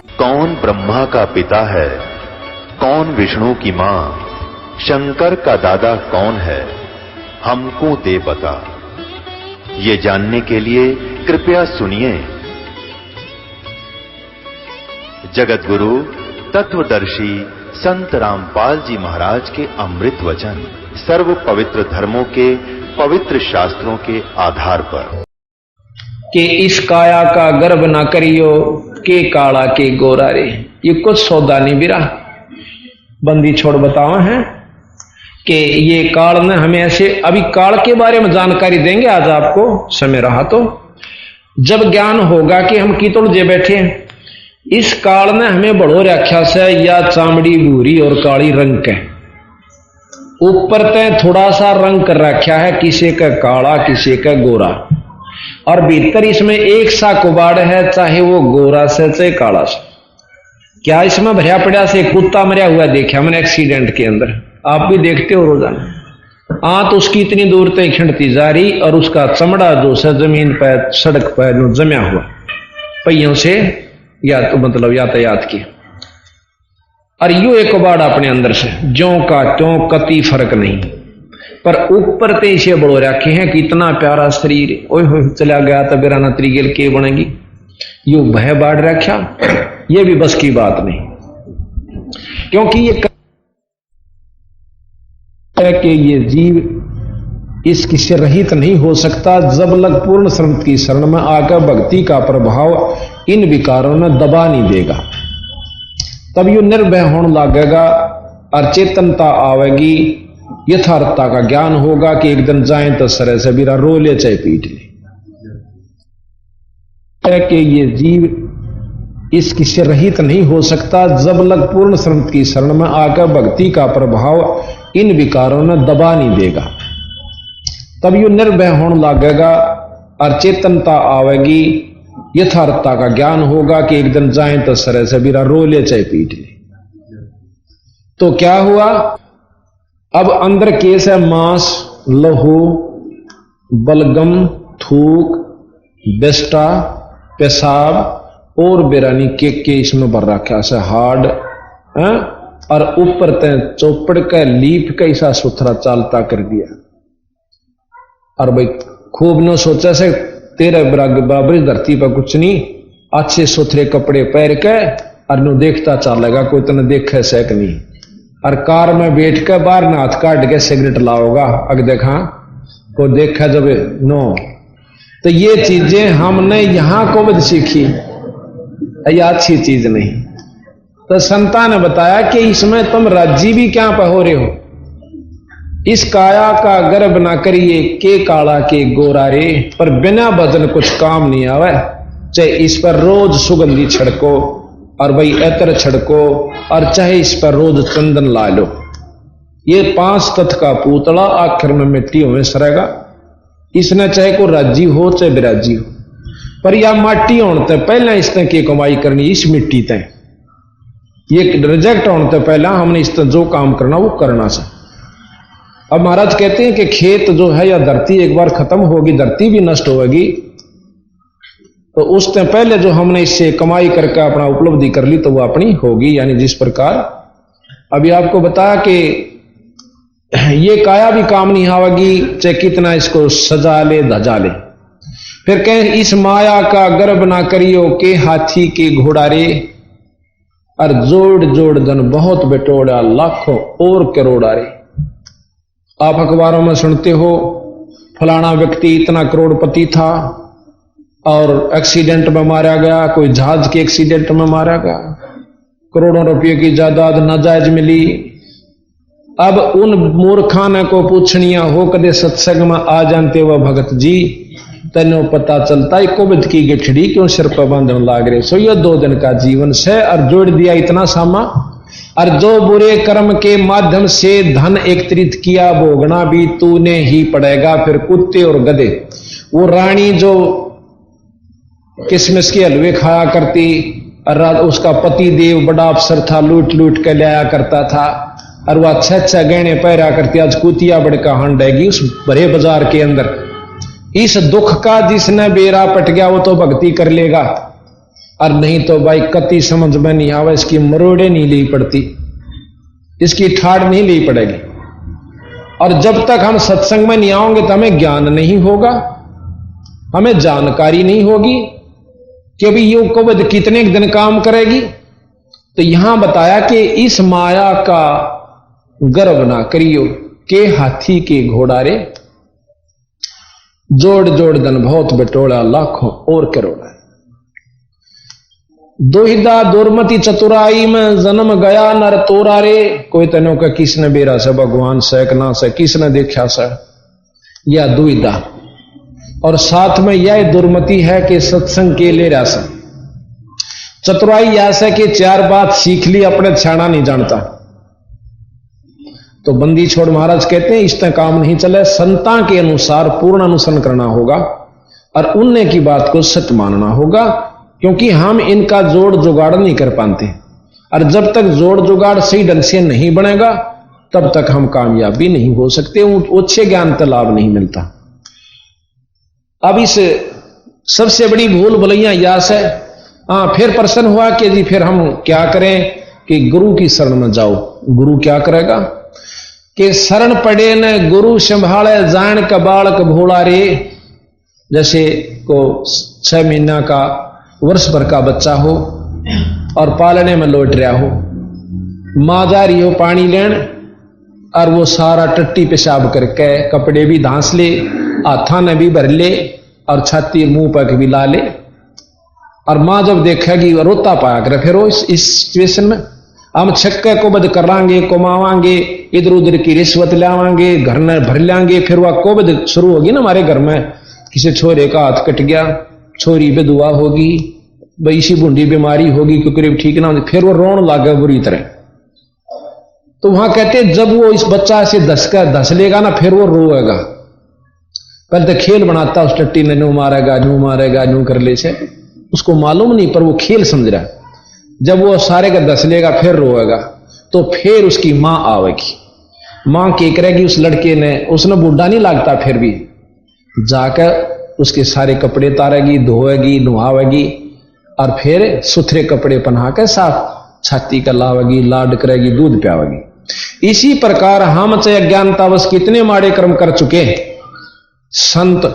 कौन ब्रह्मा का पिता है, कौन विष्णु की मां, शंकर का दादा कौन है, हमको दे बता। ये जानने के लिए कृपया सुनिए। जगत गुरु तत्वदर्शी संत रामपाल जी महाराज के अमृत वचन सर्व पवित्र धर्मों के पवित्र शास्त्रों के आधार पर कि इस काया का गर्भ ना करियो, के काला के गोरा रे। ये कुछ सौदा नहीं बिरा बंदी छोड़ बताओ है कि ये काल ने हमें ऐसे, अभी काल के बारे में जानकारी देंगे आज आपको, समय रहा तो जब ज्ञान होगा कि हम कीतुड़ जे बैठे हैं। इस काल ने हमें बड़ो रखा से या चामड़ी भूरी और काली रंग के, ऊपर तय थोड़ा सा रंग कर रखा है, किसी का काला किसी का गोरा, और भीतर इसमें एक सा कुबाड़ है, चाहे वो गोरा से चाहे काला से। क्या इसमें भरिया पड़ा से कुत्ता मरिया हुआ देखा मैंने एक्सीडेंट के अंदर, आप भी देखते हो रोजाना। आंत उसकी इतनी दूर तक खिंडती जा रही और उसका चमड़ा जो है जमीन पर सड़क पर जमा हुआ पहियों से, या तो मतलब यातायात की, और यू एक कुबाड़ अपने अंदर से ज्यों का त्यों, कति फर्क नहीं। पर ऊपर ते इसे बड़ो रखे हैं कि इतना प्यारा शरीर, ओए हो चला गया तो बेराना त्रिगेल के बनेगी, यू भय बाढ़ रखा। ये भी बस की बात नहीं, क्योंकि ये जीव इससे रहित नहीं हो सकता जब लग पूर्ण संत की शरण में आकर भक्ति का प्रभाव इन विकारों में दबा नहीं देगा। तब यू निर्भय होने लगेगा और चेतनता आवेगी, यथार्थता का ज्ञान होगा कि एक दिन जाए तो सरे से बिरा रो ले चाहे पीट ले। कि ये जीव इससे रहित नहीं हो सकता जब लग पूर्ण संत की शरण में आकर भक्ति का प्रभाव इन विकारों में दबा नहीं देगा। तब यू निर्भय होने लगेगा और चेतनता आवेगी, यथार्थता का ज्ञान होगा कि एक दिन जाए तो सरे से बिरा रो ले चाहे पीट ले। तो क्या हुआ, अब अंदर केस है मांस, लहू, बलगम, थूक, बेस्टा, पेशाब और बेरानी के इसमें भर रखा है हार्ड, और ऊपर तय चौपड़ का लीप का ऐसा सुथरा चालता कर दिया। और भाई खूब न सोचा से तेरे बराबर धरती पर कुछ नहीं, अच्छे सुथरे कपड़े पहन के और नु देखता चलेगा, कोई तने देखे से नहीं। और कार में बैठ के बाहर न हाथ काट के सिगरेट लाओगा, अग देखा को देखा जब नो। तो ये चीजें हमने यहां को सीखी, ये अच्छी चीज नहीं। तो संता ने बताया कि इसमें तुम राजी भी क्या हो रहे हो। इस काया का गर्भ ना करिए, के काला के गोरा रे। पर बिना भजन कुछ काम नहीं आवे, चाहे इस पर रोज सुगंधी छिड़को और भाई एतर छिड़को, और चाहे इस पर रोज चंदन ला लो। ये 5 तत्व का पूतला आखिर में मिट्टी में सरेगा। इसने चाहे को राजी हो चाहे बिराजी हो, पर यह माटी होने तक पहले इसने की कमाई करनी, इस मिट्टी तय ये रिजेक्ट होने तक पहला हमने इस जो काम करना वो करना से। अब महाराज कहते हैं कि खेत जो है या धरती एक बार खत्म होगी, धरती भी नष्ट होगी, तो उससे पहले जो हमने इससे कमाई करके अपना उपलब्धि कर ली तो वो अपनी होगी। यानी जिस प्रकार अभी आपको बताया कि ये काया भी काम नहीं आवेगी, चाहे कितना इसको सजा ले धजा ले। फिर कहें इस माया का गर्भ ना करियो, के हाथी के घोड़ा रे। और जोड़ जोड़ धन बहुत बेटोड़ा, लाखों और करोड़ा रे। आप अखबारों में सुनते हो फलाना व्यक्ति इतना करोड़पति था और एक्सीडेंट में मारा गया, कोई जहाज के एक्सीडेंट में मारा गया, करोड़ों रुपये की जायदाद नाजायज मिली। अब उन मूर्खाने को पूछनिया हो कदे सत्संग में आ जानते वह भगत जी, तेनो पता चलता है कोविड की गठड़ी क्यों सिर पर बांधने लाग रहे। सो यह 2 दिन का जीवन से और जोड़ दिया इतना सामा। और जो बुरे कर्म के माध्यम से धन एकत्रित किया भोगना भी तूने ही पड़ेगा। फिर कुत्ते और गधे, वो रानी जो किसमिस के हलवे खाया करती और उसका पति देव बड़ा अफसर था, लूट लूट के लाया करता था, और वह अच्छा गहने पहरा करती, आज कुतिया बड़का हंडेगी उस बड़े बाजार के अंदर। इस दुख का जिसने बेरा पट गया वो तो भक्ति कर लेगा। और नहीं तो भाई कति समझ में नहीं आवे, इसकी मरोड़े नहीं ली पड़ती, इसकी ठाड़ नहीं ली पड़ेगी। और जब तक हम सत्संग में नहीं आओगे तो हमें ज्ञान नहीं होगा, हमें जानकारी नहीं होगी कि अभी ये कोविड कितने दिन काम करेगी। तो यहां बताया कि इस माया का गर्व ना करियो के हाथी के घोड़ारे, जोड़ जोड़ धन बहुत बटोला लाखों और करोड़ा। दोहिदा दुर्मति चतुराई में जन्म गया नर तोरा रे, कोई तनो का किसने बेरा से भगवान से ना से किसने देखा से, या दुविधा। और साथ में यह दुर्मति है कि सत्संग के ले रहा से चतुराई ऐसे कि चार बात सीख ली अपने छाना नहीं जानता। तो बंदी छोड़ महाराज कहते हैं इससे काम नहीं चले, संता के अनुसार पूर्ण अनुसरण करना होगा और उनने की बात को सत्य मानना होगा, क्योंकि हम इनका जोड़ जुगाड़ नहीं कर पाते। और जब तक जोड़ जुगाड़ सही ढंग से नहीं बनेगा तब तक हम कामयाबी नहीं हो सकते, अच्छे ज्ञान का लाभ नहीं मिलता। अब इस सबसे बड़ी भूल भलैया यास है। फिर प्रश्न हुआ कि जी फिर हम क्या करें कि गुरु की शरण में जाओ। गुरु क्या करेगा कि शरण पड़े न गुरु संभाले जान का बालक भोला रे। जैसे को 6 महीना का वर्ष भर का बच्चा हो और पालने में लौट रहा हो, मां जा रही हो पानी लेन और वो सारा टट्टी पेशाब करके कपड़े भी धांस ले, हाथा ने भी भर ले और छाती मुंह पर भी ला ले। और मां जब देखेगी रोता पाया करे, फिर वो इस सिचुएशन में हम छक्के को बद करांगे, कमावांगे, इधर उधर की रिश्वत लावांगे, घर ने भर लांगे। फिर वह कोविड शुरू होगी ना हमारे घर में, किसी छोरे का हाथ कट गया, छोरी बेदुआ होगी, बैसी बूंदी बीमारी होगी, क्योंकि ठीक ना होगी, फिर वो रोन लागे बुरी तरह। तो वहां कहते जब वो इस बच्चा से धस लेगा ना फिर वो रोएगा। पहले तो खेल बनाता उस टट्टी ने, न्यू मारेगा न्यू कर ले से, उसको मालूम नहीं पर वो खेल समझ रहा। जब वो सारे का धस लेगा फिर रोएगा, तो फिर उसकी मां आवेगी। मां क्या करेगी उस लड़के ने, उसने बूढ़ा नहीं लगता, फिर भी जाकर उसके सारे कपड़े तारेगी, धोएगी, नुहावेगी और फिर सुथरे कपड़े पहना कर साफ छाती का लावेगी, लाड करेगी, दूध पियावेगी। इसी प्रकार हम चाहे अज्ञानतावश कितने माड़े कर्म कर चुके, संत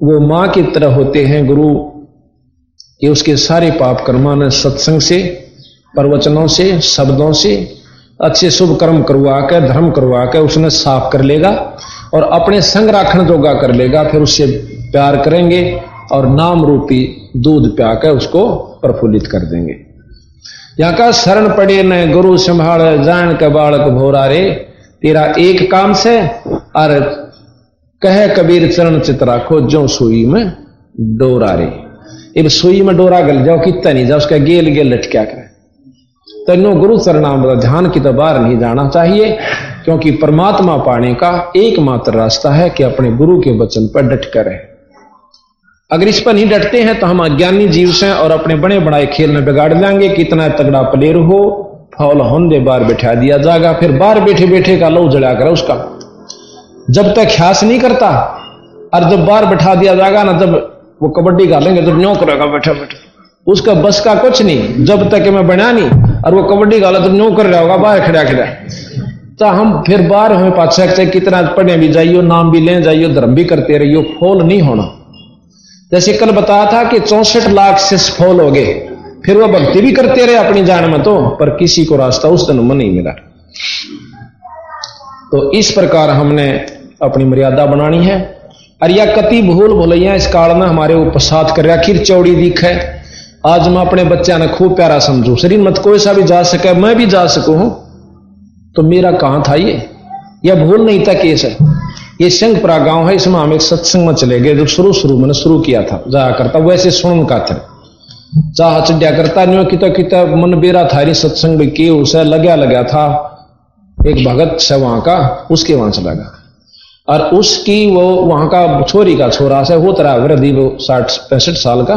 वो मां की तरह होते हैं। गुरु ये उसके सारे पाप कर्मा ने सत्संग से, प्रवचनों से, शब्दों से अच्छे शुभ कर्म करवा कर, धर्म करवा कर उसने साफ कर लेगा और अपने संग राखण जोगा कर लेगा। फिर उससे प्यार करेंगे और नाम रूपी दूध प्याकर उसको प्रफुल्लित कर देंगे। यहां का शरण पड़े न गुरु संभाल जान का बालक भोरा रे, तेरा एक काम से और कहे कबीर चरण चित राखो जो सुई में डोरा रे। अब सुई में डोरा गल जाओ कितना नहीं जाओ, उसका गेल गेल लटक्या करे। तेनो गुरु चरणाम ध्यान की तो बाहर नहीं जाना चाहिए, क्योंकि परमात्मा पाने का एकमात्र रास्ता है कि अपने गुरु के वचन पर डट कर रहे। अगर इस पर नहीं डटते हैं तो हम अज्ञानी जीव से और अपने बड़े बड़ाए खेल में बिगाड़ लेंगे। कितना तगड़ा प्लेयर हो, फौल होने बार बैठा दिया जाएगा, फिर बाहर बैठे बैठे का लहू जला कर उसका जब तक ख्यास नहीं करता, और जब बाहर बैठा दिया जाएगा ना, जब वो कबड्डी गालेंगे जब न्यों करेगा बैठा बैठा, उसका बस का कुछ नहीं। जब तक मैं बना नहीं और वो कबड्डी गाला तो न्यों कर रहा होगा बाहर खड़ा खड़ा, तो हम फिर बाहर हमें पाछा कितना पढ़ने भी जाइयो, नाम भी ले जाइयो, धर्म भी करते रहियो, फॉल नहीं होना। जैसे कल बताया था कि 64 लाख से फॉल हो गए, फिर वो भक्ति भी करते रहे अपनी जान में, तो पर किसी को रास्ता उस जन्म में नहीं मिला। तो इस प्रकार हमने अपनी मर्यादा बनानी है। और यह कति भूल भुलैया इस काल में हमारे ऊपर साथ कर रहा, आखिर चौड़ी दिख है। आज मैं अपने बच्चा ने खूब प्यारा समझू, शरीर मत कोई सा भी जा सके, मैं भी जा सकूं, तो मेरा कहां था ये? यह भूल नहीं था केस है। ये सिंहपुरा गांव है, इसमें हम एक सत्संग में चले गए, जो शुरू मैंने शुरू किया था, जाया करता वैसे सुन का था, चाह चढ़िया करता नहीं, किता मन बेरा था नहीं सत्संग भी किए, उसे लगा था एक भगत से वहां का, उसके वहां चला गया। और उसकी वो वहां का छोरी का छोरा से वो तरह वृद्धि, वो 60-65 साल का,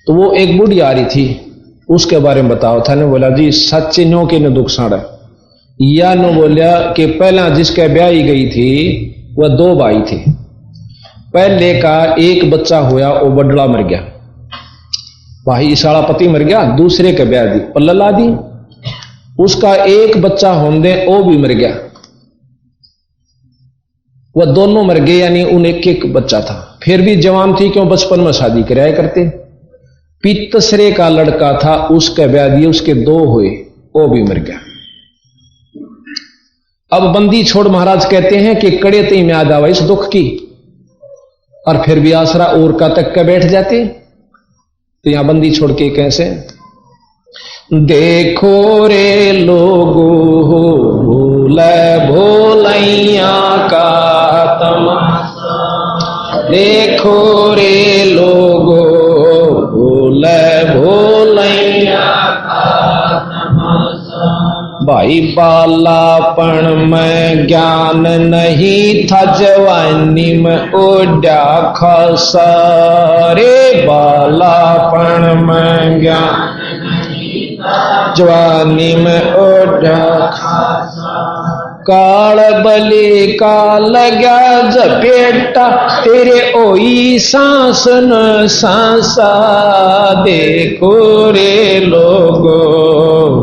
तो वो एक बूढ़ी आ रही थी, उसके बारे में बताओ था। ने बोला जी सच्चे न्यो के ने दुख साड़ा, या नो बोलिया कि पहला जिसके ब्याही गई थी वह 2 भाई थे, पहले का एक बच्चा होया वो बडड़ा मर गया, भाई इसाड़ा पति मर गया, दूसरे के ब्याह दी, पल्ला ला दी, उसका एक बच्चा होने वो भी मर गया, वह दोनों मर गए, यानी उन एक एक बच्चा था, फिर भी जवान थी, क्यों बचपन में शादी कराया करते। तीसरे का लड़का था, उसके ब्याह दिए, उसके दो हुए, वो भी मर गया। अब बंदी छोड़ महाराज कहते हैं कि कड़े तई में याद आवा इस दुख की, और फिर भी आसरा और का तक के बैठ जाते। तो यहां बंदी छोड़ के कैसे, देखो रे लोगो भोले भोलैया का तमाशा, देखो रे लोगो भोले भोलैया का तमाशा। भाई बालापन में ज्ञान नहीं था, जवानी में ओढ़ा खासा रे, बालापन में ज्ञान जवानी में ओढ़ा खासा। काल बलि का लगा जपेटा, तेरे ओई सांस न सांसा, देखो रे लोगो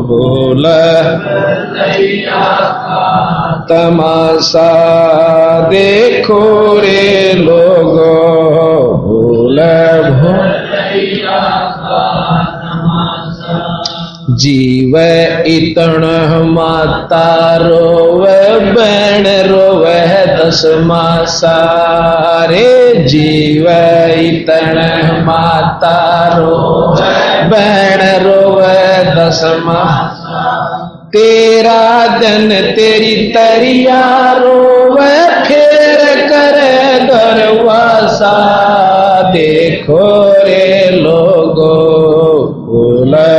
बोला तमाशा, देखो रे लोगो बोला जीव इतण माता रोवे, बैण रोवे दस मासा रे, जीव इतण माता रोवे, बैण रोवे दस मासा। तेरा दिन तेरी तरिया रोवे, फेर करे दरवासा, देखो रे लोगो बोला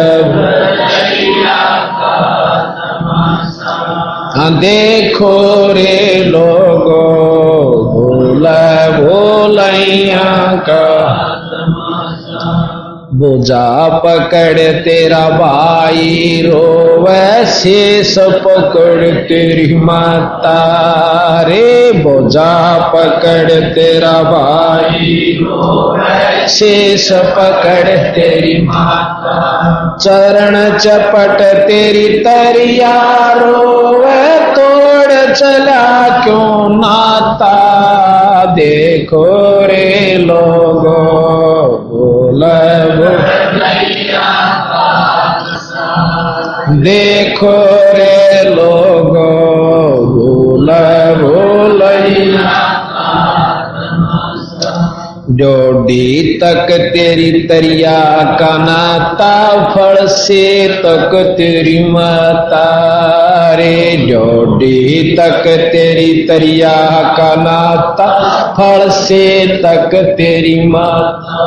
देखो रे लोगो भोला भोलैया का बोझा पकड़ तेरा भाई रोवे, शेष पकड़ तेरी माता रे, बोझा पकड़ तेरा भाई रोवे, शेष पकड़ तेरी माता। चरण चपट तेरी तरिया रोवे, तोड़ चला क्यों नाता, देखो रे लोगो बोला देखो रे लोगो बोला भोलैया। जोड़ी तक तेरी तरिया का नाता, फल से तक तेरी माता रे, जोड़ी तक तेरी तरिया का नाता, फल से तक तेरी माता।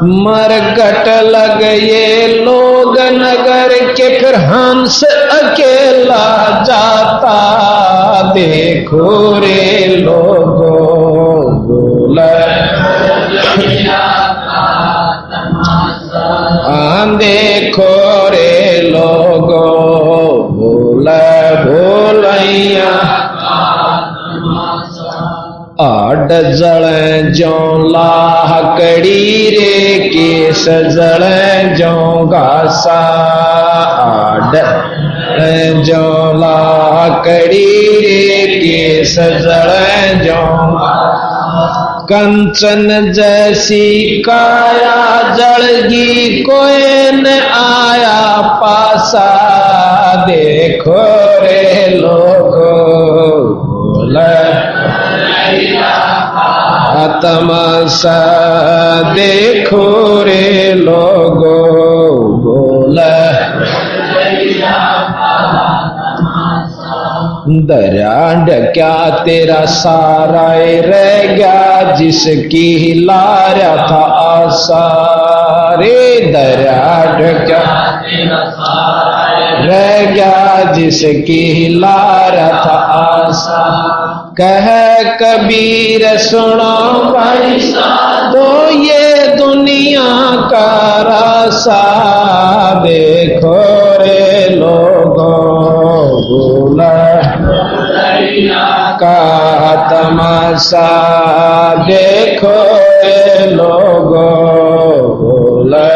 मरगट लग ये लोग नगर के, फिर हंस अकेला जाता, देखो रे लोगो बोला देखो रे लोगो बोला भोलैया। आड जल जो लाकड़ी रे, केस जल जो घासा, आड जो लाकड़ी रे, केस जल जो कंचन जैसी काया, जड़गी कोई न आया पासा, देखो रे लोगो बोला तमाशा, देखो रे लोगो बोला दरिया क्या तेरा सारा रह गया, जिसकी हिलाया था आशा रे, दरिया क्या तेरा सारा रह गया, जिसकी हिलाया था आशा। कह कबीर सुनो भाई तो ये दुनिया का रासा, देखो रे लोगो बोला का तमाशा, देखो रे लोगो बोला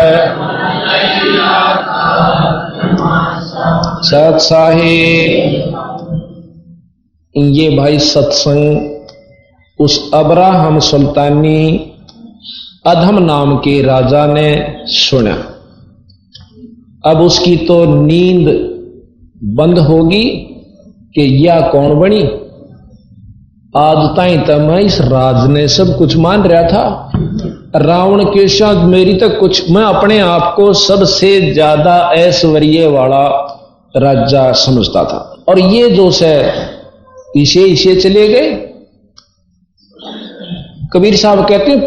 सत साहिब। ये भाई सत्संग उस अब्राहम सुल्तानी अधम नाम के राजा ने सुना। अब उसकी तो नींद बंद होगी कि यह कौन बनी। आज ताई तक मैं इस राज ने सब कुछ मान रहा था। रावण के साथ मेरी तक कुछ, मैं अपने आप को सबसे ज्यादा ऐश्वर्य वाला राजा समझता था। और ये जो से इसे चले गए। कबीर साहब कहते हैं,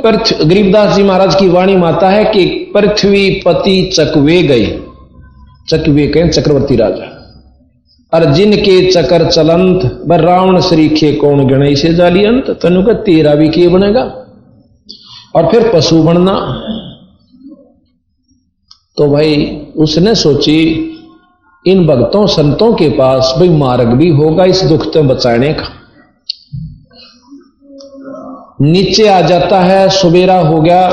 गरीबदास जी महाराज की वाणी माता है कि पृथ्वी पति चकवे गए। चकवे कहें चक्रवर्ती राजा। और जिनके चकर चलंत ब रावण श्रीखे कौन गणई से जाली अंत। तनु का तेरा भी के बनेगा। और फिर पशु बनना। तो भाई उसने सोची इन भक्तों संतों के पास भाई मार्ग भी होगा इस दुख से बचाने का। नीचे आ जाता है, सुबेरा हो गया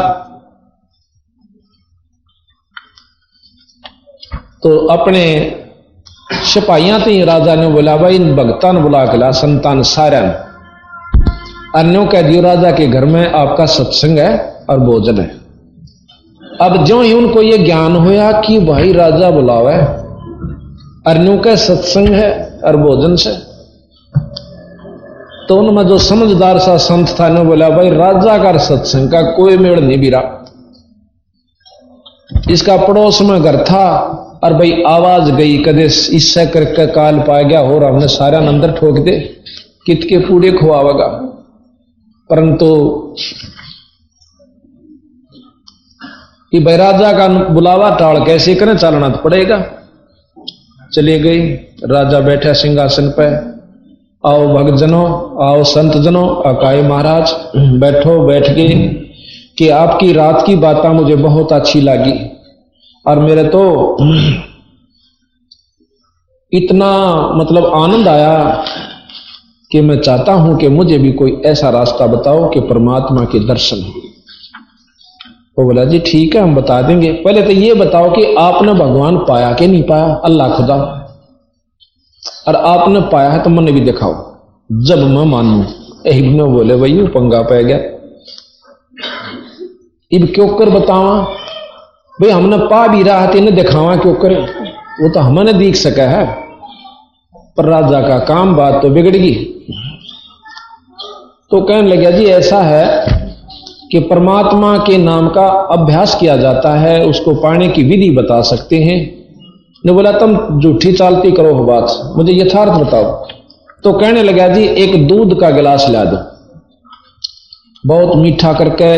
तो अपने सिपाहियां थी। राजा ने बोला भाई इन भक्तान बुला के ला, संतान सारा अन्यों कह दियो राजा के घर में आपका सत्संग है और भोजन है। अब जो ही उनको ये ज्ञान होया कि भाई राजा बुलावा है, अन्यों का सत्संग है और भोजन से, तो उनमें जो समझदार सा संत था ने बोला भाई राजा का सत्संग का कोई मेड़ नहीं बिरा। इसका पड़ोस में घर था और भाई आवाज गई कदे इससे करके काल पा गया हो हमने सारा अंदर ठोक दे कित के पूरे खुआवेगा। परंतु कि भाई राजा का बुलावा टाल कैसे करें, चलना तो पड़ेगा। चले गई। राजा बैठा सिंहासन पे। आओ भक्तजनों, आओ संत जनों, अकाई महाराज बैठो। बैठ गए कि आपकी रात की बातें मुझे बहुत अच्छी लगी और मेरे तो इतना मतलब आनंद आया कि मैं चाहता हूं कि मुझे भी कोई ऐसा रास्ता बताओ कि परमात्मा के दर्शन हो। वो बोला जी ठीक है हम बता देंगे। पहले तो ये बताओ कि आपने भगवान पाया कि नहीं पाया, अल्लाह खुदा, और आपने पाया है तो मैंने भी दिखाओ जब मैं मानू। यही ने बोले भाई पंगा पै गया, इब क्यों कर बतावा भाई, हमने पा भी रहा था इन्हें दिखावा क्यों करे, वो तो हमने देख सका है। पर राजा का काम बात तो बिगड़ गई। तो कहने लगा जी ऐसा है कि परमात्मा के नाम का अभ्यास किया जाता है, उसको पाने की विधि बता सकते हैं। ने बोला तुम झूठी चालती करो हो बात, मुझे यथार्थ बताओ। तो कहने लगा जी एक दूध का गिलास ला दो, बहुत मीठा करके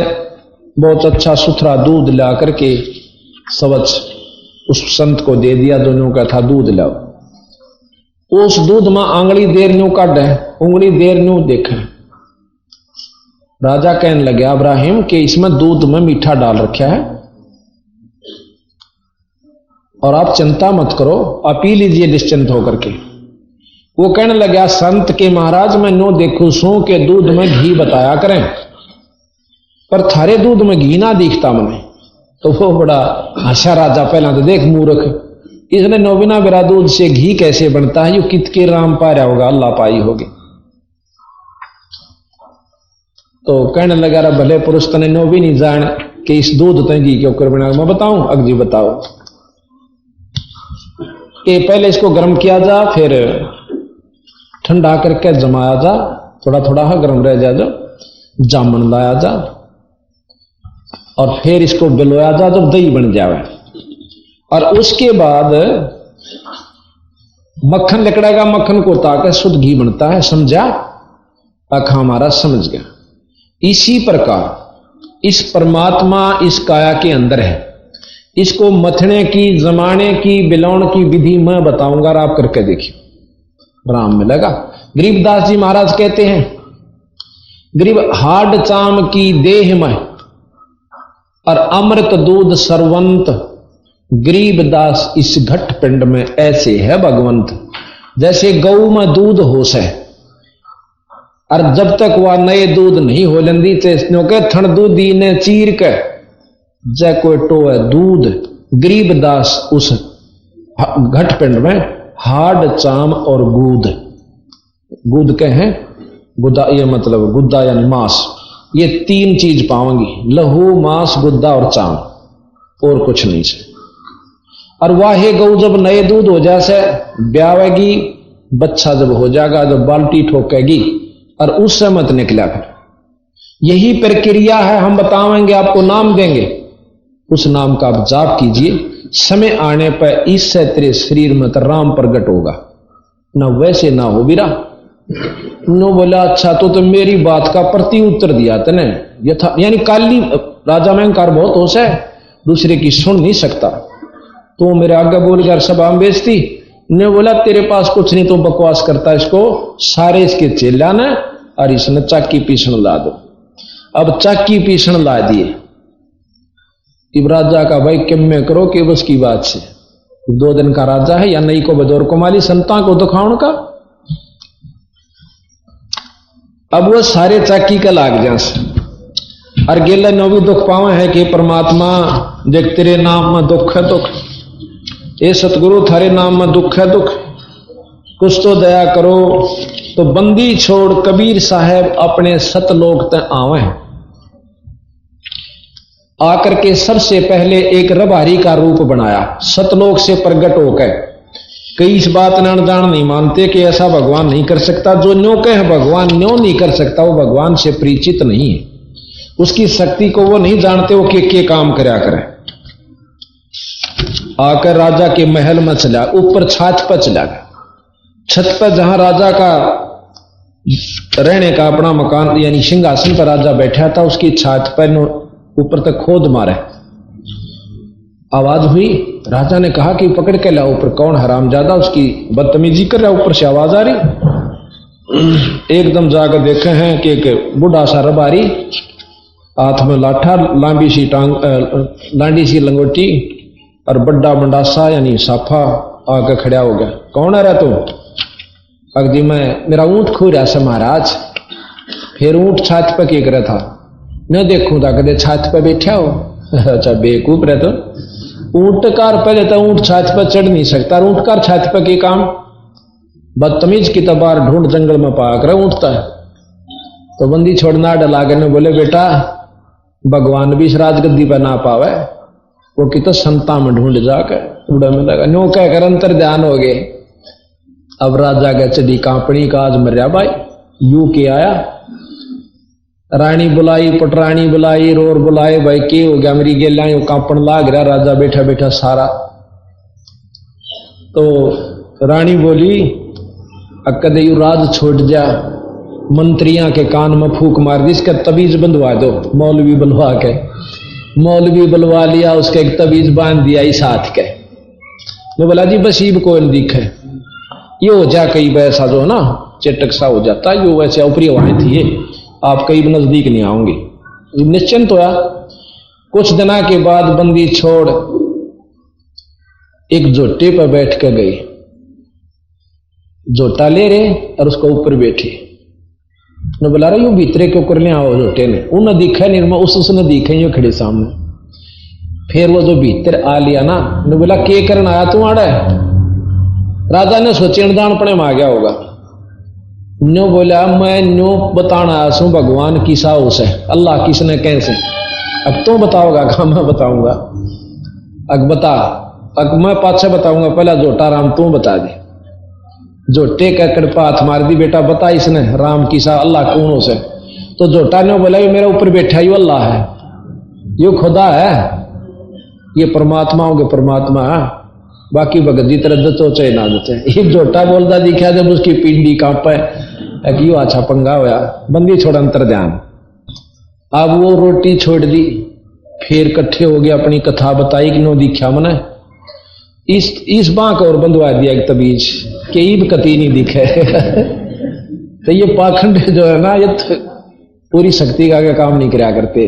बहुत अच्छा सुथरा दूध ला करके सवच उस संत को दे दिया। दोनों का था दूध लाओ। उस दूध में आंगली देर न्यू काट है, उंगली देर न्यू देखे। राजा कहने लगे अब्राहिम कि इसमें दूध में मीठा डाल रखा है और आप चिंता मत करो, आप पी लीजिए निश्चिंत होकर के। वो कहने लगा संत के महाराज मैं नो देखू सू के दूध में घी बताया करें, पर थारे दूध में घी ना दिखता मैंने। तो वो बड़ा हंसा राजा, पहला तो देख मूर्ख, इसने नोबिना बिरा दूध से घी कैसे बनता है, यू कित के राम पा रहा होगा, अल्लाह पाई होगी। तो कहने लगा भले पुरुष तने नो भी नहीं जान कि इस दूध तय घी क्यों कर बना। मैं बताऊं अगजी बताओ कि पहले इसको गर्म किया जा, फिर ठंडा करके जमाया जा, थोड़ा थोड़ा गर्म रह जा, जो जामन लाया जा और फिर इसको बिलोया जा जब दही बन जावे, और उसके बाद मक्खन लिकड़ेगा, मक्खन को ताके शुद्ध घी बनता है। समझा? आखा हमारा समझ गया। इसी प्रकार इस परमात्मा इस काया के अंदर है, इसको मथने की, जमाने की, बिलौण की विधि मैं बताऊंगा और आप करके देखिए, राम मिलेगा। गरीबदास जी महाराज कहते हैं गरीब हाड चाम की देह में और अमृत दूध सर्वंत, गरीबदास इस घट पिंड में ऐसे है भगवंत। जैसे गऊ में दूध होश है और जब तक वह नए दूध नहीं हो लेंदी चेस्नो के थन दूधी ने चीर के जय कोई टो है दूध, गरीबदास उस घट पिंड में हाड, चाम और गूद। गूद के हैं गुद्दा, ये मतलब गुद्दा यानी मांस। ये तीन चीज पाऊंगी, लहू, मांस, गुद्दा और चाम, और कुछ नहीं से। और वाहे गऊ जब नए दूध हो जाए ब्यावेगी, बच्चा जब हो जाएगा, जब बाल्टी ठोकेगी, और उससे मत निकला फिर। यही प्रक्रिया है, हम बताएंगे, आपको नाम देंगे, उस नाम का आप जाप कीजिए। समय आने पर इससे तेरे शरीर में तो राम प्रगट होगा, ना वैसे ना हो बिरा। नो बोला अच्छा, तो मेरी बात का प्रति उत्तर दिया तने यथा, यानी काली राजा में अहंकार बहुत होश है, दूसरे की सुन नहीं सकता। तो मेरे आगे बोल कर सभा में बेचती ने बोला तेरे पास कुछ नहीं, तो बकवास करता, इसको सारे इसके चेला ने और इसने चाकी पीसण ला दो। अब चाकी पीसण ला दिए। इब राजा का भाई किम में करो कि बस की बात से 2 दिन का राजा है, या नहीं को बदौर को माली संता को दिखाउन का। अब वो सारे चाकी का लाग जा और गेला नो भी दुख पावे है कि परमात्मा देख तेरे नाम में दुख है दुख, ए सतगुरु थारे नाम में दुख है दुख, कुछ तो दया करो। तो बंदी छोड़ कबीर साहब अपने सतलोक तक आवे। आकर के सबसे पहले एक रबारी का रूप बनाया, सतलोक से प्रकट होकर। कई इस बात न जान नहीं मानते कि ऐसा भगवान नहीं कर सकता, जो न्यों कहे भगवान न्यों नहीं कर सकता, वो भगवान से परिचित नहीं है, उसकी शक्ति को वो नहीं जानते, वो के काम करया करे। आकर राजा के महल में चला, ऊपर छत पर चला गया। छत पर जहां राजा का रहने का अपना मकान यानी सिंहासन पर राजा बैठा था, उसकी छत पर ऊपर तक खोद मारे। आवाज हुई, राजा ने कहा कि पकड़ के लाओ ऊपर, कौन हरामजादा उसकी बदतमीजी कर रहा, ऊपर से आवाज आ रही। एकदम जाकर देखे हैं कि एक बूढ़ा सा रबारी, हाथ में लाठा, लांबी सी टांग, लांडी सी लंगोटी और बड्डा मंडासा यानी साफा आकर खड़ा हो गया। कौन है रहा तू? अगदी मैं मेरा ऊंट खो रहा से महाराज। फिर ऊंट छात पर क्या करे था, न देखूं था कदे छात पर बैठा हो। अच्छा बेवकूफ रहे तो ऊंट कार पहले तो ऊंट छात पर चढ़ नहीं सकता, ऊंट कार छात पर के काम, बदतमीज की तबार ढूंढ जंगल में पाकर उठता है। तो बंदी छोड़ना डला गए, बोले बेटा भगवान भी इस राजगद्दी पर ना पावे, वो कि तो संता में ढूंढ जाकर उड़ा में लगा। नो कहकर अंतर ध्यान हो गए। अब राजा का चढ़ी कांपनी का आज मर्या भाई यू के आया, रानी बुलाई, पटरानी बुलाई, रोर बुलाए, भाई के हो गया मेरी गेला, कांपन लाग रहा। राजा बैठा बैठा सारा। तो रानी बोली अकदे यू राज छोड़ जा, मंत्रियां के कान में फूक मार दी, इसका तबीज बंधवा दो। मौलवी बुलवा के, मौलवी बुलवा लिया, उसका एक तबीज बांध दिया इस हाथ के। तो बोला जी बसीब को दिखे, ये हो जा कई वैसा जो ना चेटक सा हो जाता, यो वैसे ऊपरी हवाएं थी, ये आप कई नजदीक नहीं आओगे। निश्चिंत होया। कुछ दिना के बाद बंदी छोड़ एक जोटे पर बैठ कर गई, जोटा ले रहे और उसको ऊपर बैठे। न बुला रहा यू भीतरे क्यों कर लिया आओ जोटे ने, उन्हें दिखा निर्मा उसने दिखे यो खड़े सामने। फिर वो जो भीतर आ लिया ना, न बोला के करन आया तू आड़ा? राजा ने सोचे अनजान पने में आ गया होगा। न्यो बोला मैं न्यो बताना आया सू भगवान किसा उस है, अल्लाह किसने कैसे। अब तो बताओगा कहा मैं बताऊंगा। अग बता, अग मैं पाछे बताऊंगा, पहला जोटा राम तू बता दे। जोटे का कड़पा हाथ मार दी, बेटा बता इसने राम किसा अल्लाह कौन से। तो जोटा ने बोला ये मेरे ऊपर बैठा यू अल्लाह है, यू खुदा है, ये परमात्मा होगे परमात्मा है, बाकी भगत जी तरह दचो चाहे ना दचे। ये जोटा बोलता दिखा जब उसकी पिंडी कांपे, क्यों अच्छा पंगा होया। बंदी छोड़ अंतर ध्यान। अब वो रोटी छोड़ दी, फिर इकट्ठे हो गया, अपनी कथा बताई कि नो दिखा मने इस बांक और बंधवा दिया एक तबीज के ईब कती नहीं दिखे। तो ये पाखंड जो है ना, ये पूरी शक्ति का आगे काम नहीं कराया करते।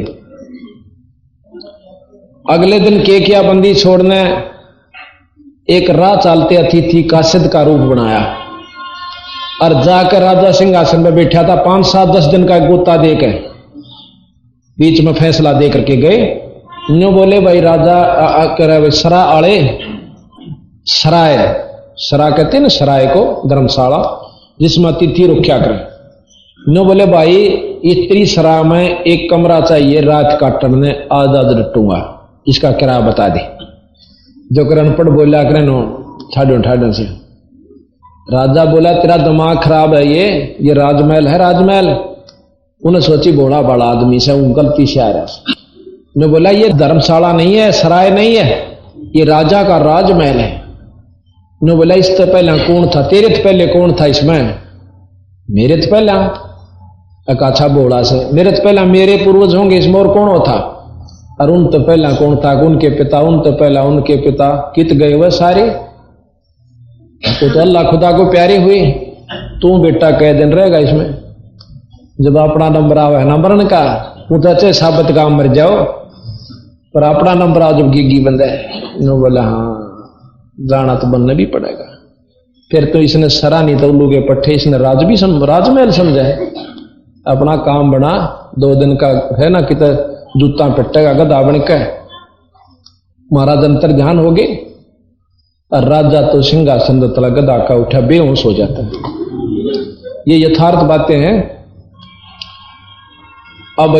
अगले दिन के क्या बंदी छोड़ने एक राह चालते अतिथि कासिद का रूप बनाया और जाकर राजा सिंहासन पर बैठा था। 5, 7, 10 दिन का गोता देकर बीच में फैसला दे करके गए। न्यू बोले भाई राजा सरा आले सराय सरा कहते हैं ना सराय को, धर्मशाला जिसमें अतिथि रुक्या करें। नो बोले भाई इतनी सरा में एक कमरा चाहिए, रात काटने आधा डटूंगा, इसका किराया बता दे। जो कर अनपढ़ बोला करे नो ठाडो से। राजा बोला तेरा दिमाग खराब है, ये राजमहल है राजमहल। उन्हें सोची बड़ा बड़ा आदमी से गलती से आ रहा। ने बोला ये धर्मशाला नहीं है, सराय नहीं है, ये राजा का राजमहल है। ने बोला इससे पहले कौन था? तेरे तो पहले कौन था इसमें? मेरे तो पहला। अच्छा बोला से मेरे तो पहला मेरे पूर्वज होंगे, इसमें और कौन होता? और उन तो पहला कौन था? उनके पिता, उन तो पहला उनके पिता कित गए वह सारे। तो अल्लाह खुदा को प्यारे हुए। तू बेटा कई दिन रहेगा इसमें, जब अपना नंबर आवे ना मरण का, वो तो अच्छे साबित काम मर जाओ, पर अपना नंबर आओ जब गिग्गी बंदा है। नो बोला हाँ जाना तो बनना भी पड़ेगा। फिर तो इसने सरा नहीं तो उल्लू के पट्टे, इसने राजमहल समझा है। अपना काम बना, 2 दिन का है ना, कितना जूता पिटेगा गधा बन के। महाराज अंतर ध्यान हो गए और राजा तो सिंहासन तला गधा का उठा बेहोश हो जाता है। ये यथार्थ बातें हैं। अब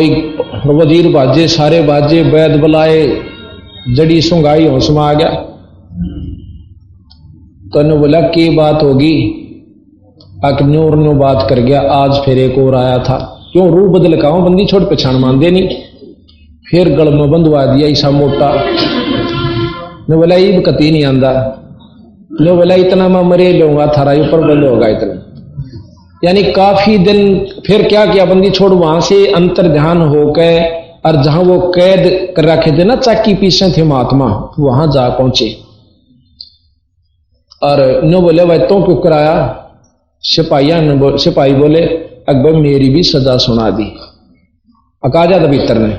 वजीर बाजे, सारे बाजे, वैद बुलाए, जड़ी सुंगाई, होश में आ गया। तो ने बोला की बात होगी? अकन्योर न्यू बात कर गया। आज फिर एक और आया था, क्यों रूप बदल का बंदी छोड़ पछाण मान दे नहीं। फिर गल में बंधवा दिया ऐसा मोटा। ने बोला ईब कती नहीं आंदा। ने बोला इतना मैं मरे लूंगा, थारा ऊपर बंद होगा इतना। यानी काफी दिन फिर क्या किया, बंदी छोड़ वहां से अंतर ध्यान होकर और जहां वो कैद कर रखे थे ना, चाकी पीछे थे महात्मा, वहां जा पहुंचे। और नो बोले भाई तो क्यों कराया? सिपाही बोले अकबर मेरी भी सजा सुना दी। अका जाता भीतर ने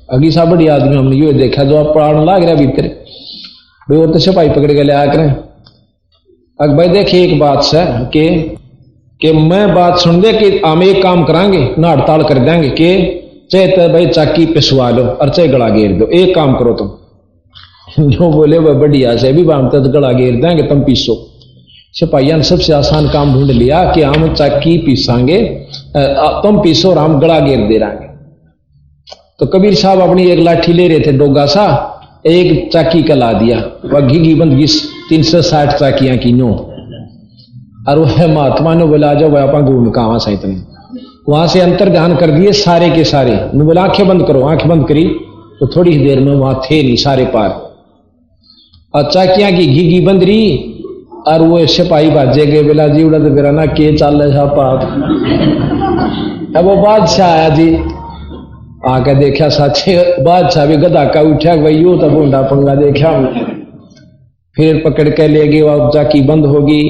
अगी सा बड़ी आदमी हमने यो देखा जो आप पढ़ाने लाग रहा भीतर। भाई वो तो सिपाही पकड़ के ले आया करें। अकबर देखिए एक बात से कि मैं बात सुन दे कि हम एक काम करांगे ना, हड़ताल कर देंगे कि चाहे तो भाई चाकी पिसवा लो और चाहे गला घेर दो, एक काम करो तुम। जो बोले वह बढ़िया से भी बांधते तो गला घेर देंगे, तुम पीसो। सिपाहिया ने सबसे आसान काम ढूंढ लिया कि हम चाकी पीसांगे, तुम पीसो और हम गला घेर दे रहेंगे। तो कबीर साहब अपनी एक लाठी ले रहे थे डोगा सा, एक चाकी का ला दिया, वह घिघी बंद 360 चाकियां की नो। और वह महात्मा ने बोला जाओ वह आप घूम कहाँ सा इतने। वहां से अंतर ध्यान कर दिए सारे के सारे। ने बोला आंखें बंद करो, आंखें बंद करी तो थोड़ी ही देर में वहां थे नहीं सारे पार। और चाकियां की घिघी बंद रही और वो सिपाही भाजे गए। बोला जी उड़ा तो मेरा ना के चाल रहा पाप। अब वो बादशाह आया जी, आके देखा साचे बादशाह भी गधा का उठा, वही यू तो बूंदा पंगा देखा। फिर पकड़ के ले गए, वह चाकी बंद होगी।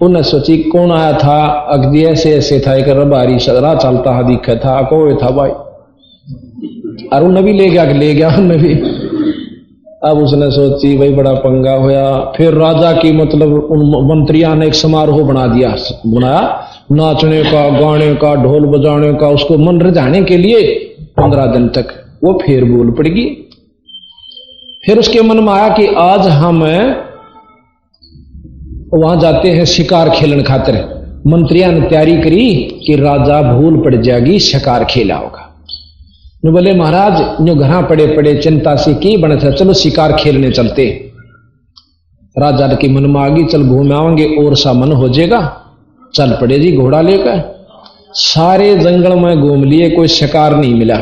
उन्हें सोची कौन आया था? अगदी ऐसे ऐसे था, एक रबारी सदरा चलता है दिखा था, कोई था भाई। और उन्हें भी ले गया उन्हें भी। अब उसने सोची भाई बड़ा पंगा होया। फिर राजा की मतलब उन मंत्रियों ने एक समारोह बनाया नाचने का, गाने का, ढोल बजाने का, उसको मन रिझाने के लिए 15 दिन तक। वो फिर बोल पड़गी। फिर उसके मन में आया कि आज हम वहां जाते हैं शिकार खेलने खातिर। मंत्रियों ने तैयारी करी कि राजा भूल पड़ जाएगी, शिकार खेला होगा। ने बोले महाराज जो घर पड़े पड़े चिंता से की बने था, चलो शिकार खेलने चलते। राजा के मन में आ गई, चल घूम आवेंगे और सा मन हो जाएगा। चल पड़े जी घोड़ा लेकर। सारे जंगल में घूम लिए, कोई शिकार नहीं मिला।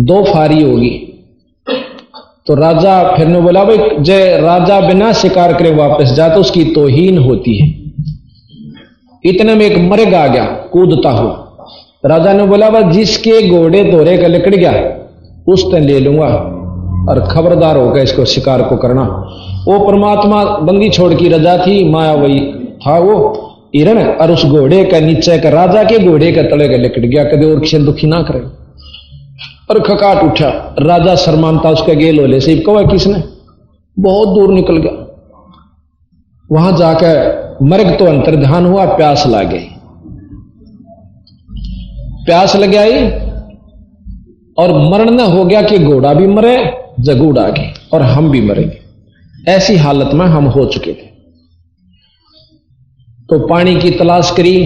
2 फारी होगी। तो राजा फिर ने बोला भाई जय राजा बिना शिकार करे वापस जा तो उसकी तौहीन होती है। इतने में एक मर्ग आ गया कूदता हुआ। राजा ने बोला भाई जिसके घोड़े दोहरे का लिकड़ गया उस दिन ले लूंगा और खबरदार होगा इसको शिकार को करना। वो परमात्मा बंदी छोड़ की रजा थी, माया वही था वो हिरण, और उस घोड़े का नीचे का राजा के घोड़े का तले का लिकड़ गया, कदे और किसी दुखी ना करे। और खकाट उठा। राजा शर्मानता उसके गेल होले से कहा किसने, बहुत दूर निकल गया। वहां जाकर मर्ग तो अंतर ध्यान हुआ, प्यास लग गई। प्यास लग आई और मरण न हो गया कि घोड़ा भी मरे, जगूड़ आ गई और हम भी मरेंगे। ऐसी हालत में हम हो चुके थे। तो पानी की तलाश करी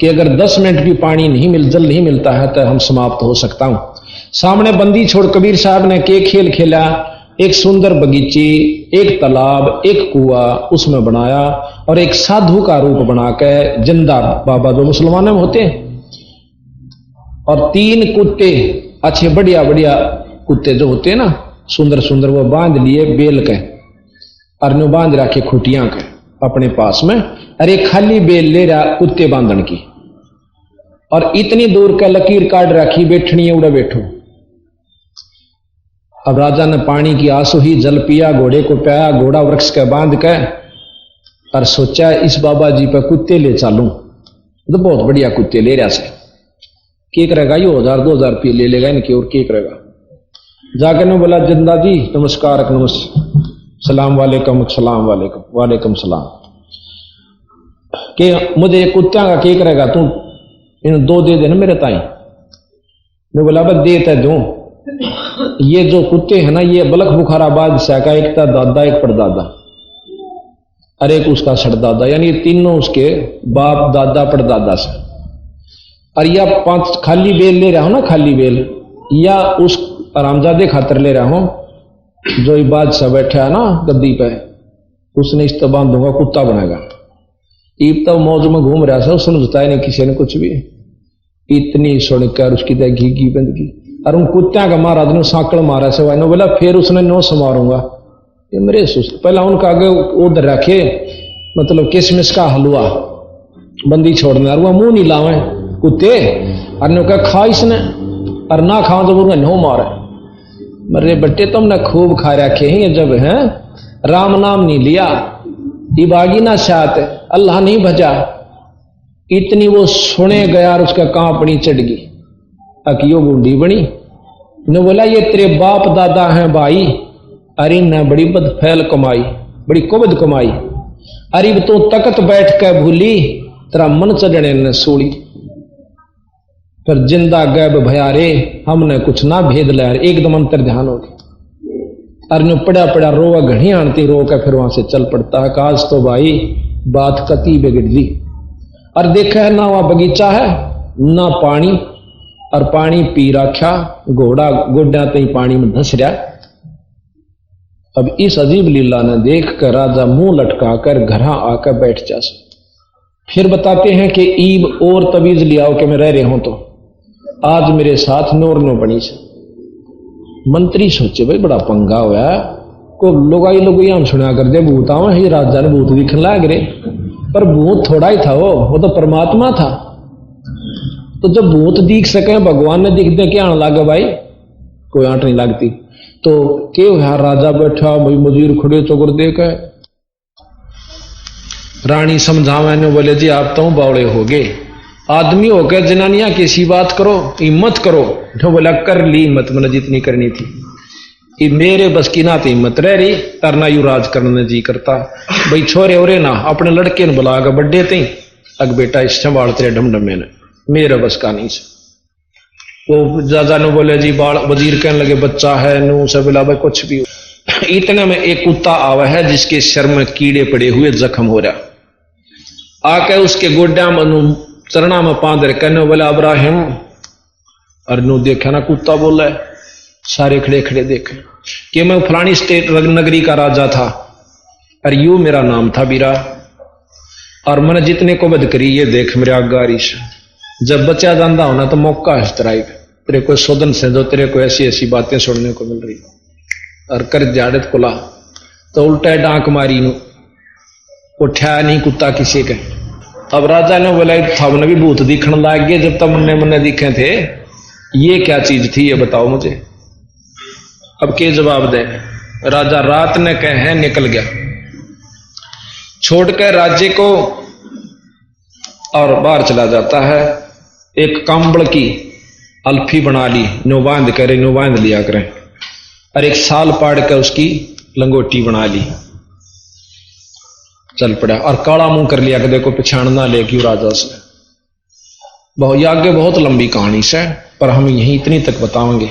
कि अगर 10 मिनट भी पानी जल नहीं मिलता है तो हम समाप्त हो सकता हूं। सामने बंदी छोड़ कबीर साहब ने के खेल खेला, एक सुंदर बगीचे, एक तालाब, एक कुआ उसमें बनाया और एक साधु का रूप बनाकर, जिंदा बाबा जो मुसलमानों में होते हैं, और 3 कुत्ते अच्छे बढ़िया बढ़िया कुत्ते जो होते हैं ना, सुंदर सुंदर, वो बांध लिए बेल के, और नो बांध रखे खुटियां के अपने पास में, और एक खाली बेल ले रहा कुत्ते बांधन की, और इतनी दूर का लकीर काट रखी, बैठनी है उड़ा बैठो। अब राजा ने पानी की आस हुई, जल पिया, घोड़े को पाया, घोड़ा वृक्ष के बांध के, और सोचा इस बाबा जी पर कुत्ते ले चालूं, तो बहुत बढ़िया कुत्ते ले रहा से, क्या करेगा ये 1000-2000 रुपये ले लेगा इनकी, और क्या करेगा। जाकर ने बोला जिंदा जी नमस्कार, सलाम वालेकुम, सलाम वालेकुम, वालेकुम सलाम, कि मुझे कुत्तियां का क्या करेगा तू, इन 2 दे देना मेरे ताई। मैं बोला बस देता दूं, ये जो कुत्ते हैं ना, ये बलख बुखाराबाद से का, एक था दादा, एक परदादा, और एक उसका सरदादा, यानी तीनों उसके बाप दादा परदादा से। और या 5 खाली बेल ले रहा हूं ना, खाली बेल, या उस आरामजादे खातर ले रहा हूं जो बादशाह बैठा है ना गद्दी पे, उसने इस तो बांधूंगा, कुत्ता बनेगा। ईब तो मौज में घूम रहा था, उसने बताया नहीं किसी ने कुछ भी, इतनी सुनकर उसकी तो घी बंदगी, और उन कुत्तियां का महाराज ने सांकड़ मारा से वाइनो बोला, फिर उसने 9 समारूंगा। ये मेरे सुस्त, पहला उनका आगे उधर रखे, मतलब किशमिश का हलवा बंदी छोड़ने, और वह मुंह नहीं लावे कुत्ते, और ने कहा खा इसने, और ना खाओ तो वो नो मारे। मरे बट्टे तुमने खूब खा रखे हैं, जब है राम नाम नहीं लिया, इबागी ना साथ, अल्लाह नहीं भजा, इतनी वो सुने गया और उसका कांपनी चढ़ गई, अकियो बूढ़ी बनी। ने बोला ये तेरे बाप दादा हैं भाई, अरे न बड़ी बदफैल कमाई, बड़ी कुबद कमाई, अरे तो तकत बैठ कर भूली, तेरा मन चढ़ने न सूड़ी, पर जिंदा गैब भयारे, हमने कुछ ना भेद लिया, एकदम अंतर ध्यान हो गया। अरे पड़ा पड़ा रोवा घड़ी आनती, रो कर फिर वहां से चल पड़ता है। काश तो भाई बात कती बिगड़ दी, और देखा है ना वहां बगीचा है ना पानी, और पानी पी रखा, घोड़ा गोड्या तई पानी में धंस रहा। अब इस अजीब लीला ने देख कर राजा मुंह लटका कर घर आकर बैठ जा। फिर बताते हैं कि ईब और तवीज लियाओ कि मैं रह रहे हूं, तो आज मेरे साथ नोर नो बनी से। मंत्री सोचे भाई बड़ा पंगा हुआ, को लोग हम सुना कर दे भूत आवा, ये राजा ने भूत दिखने लग रहे, पर भूत थोड़ा ही था, वो तो परमात्मा था। तो जब भूत दिख सके, भगवान ने दिखते क्या आने लगा भाई, कोई आंट नहीं लगती। तो क्यों यार राजा बैठा भाई, मजूर खड़े चौकर देख, रानी समझावे ने बोले जी आप तो बावड़े हो गए, आदमी होकर जनानियां कैसी बात करो, हिम्मत करो। तो बोला कर ली हिम्मत, मैंने जितनी करनी थी, मेरे बस की ना तो हिम्मत रह रही, तरना यू राज करने जी करता भाई, छोरे ओरे ना अपने लड़के ने बुला कर बड्डे थे, अग बेटा इस संभाल तेरे ढमढमे ने, मेरे बस का नहीं से। वो जाजा ने बोले जी बाल, वजीर कहने लगे बच्चा है नू से, बोला भाई कुछ भी। इतने में एक कुत्ता आवा है जिसके सिर में कीड़े पड़े हुए जख्म हो रहा, आके उसके गोड्या में चरणा में पांदर कहने बोला अब्राहिम, और नू देखा ना कुत्ता बोला है, सारे खड़े खड़े देखे कि मैं फलानी स्टेट नगरी का राजा था, और यू मेरा नाम था बीरा, और मैंने जितने को बद करी ये देख मेरे आगारी से। जब बचा जाता होना तो मौका है तराई, तेरे को सोदन से जो तेरे को ऐसी ऐसी बातें सुनने को मिल रही, और कर जाड़त कुला तो उल्टा डांक मारी नू उठा नहीं कुत्ता किसी के। अब राजा ने बोला था भी भूत दिखने लग गए, जब तक मुन्ने दिखे थे, ये क्या चीज थी ये बताओ मुझे। अब के जवाब दे, राजा रात ने कहे निकल गया, छोड़कर राज्य को और बाहर चला जाता है। एक कंबल की अल्फी बना ली, नो बांध करे, नो बांध लिया करें, और एक साल पाड़ कर उसकी लंगोटी बना ली, चल पड़ा, और काला मुंह कर लिया कि देखो पिछाड़ ना ले क्यों राजा से। बहुत आगे बहुत लंबी कहानी से, पर हम यहीं इतनी तक बताएंगे।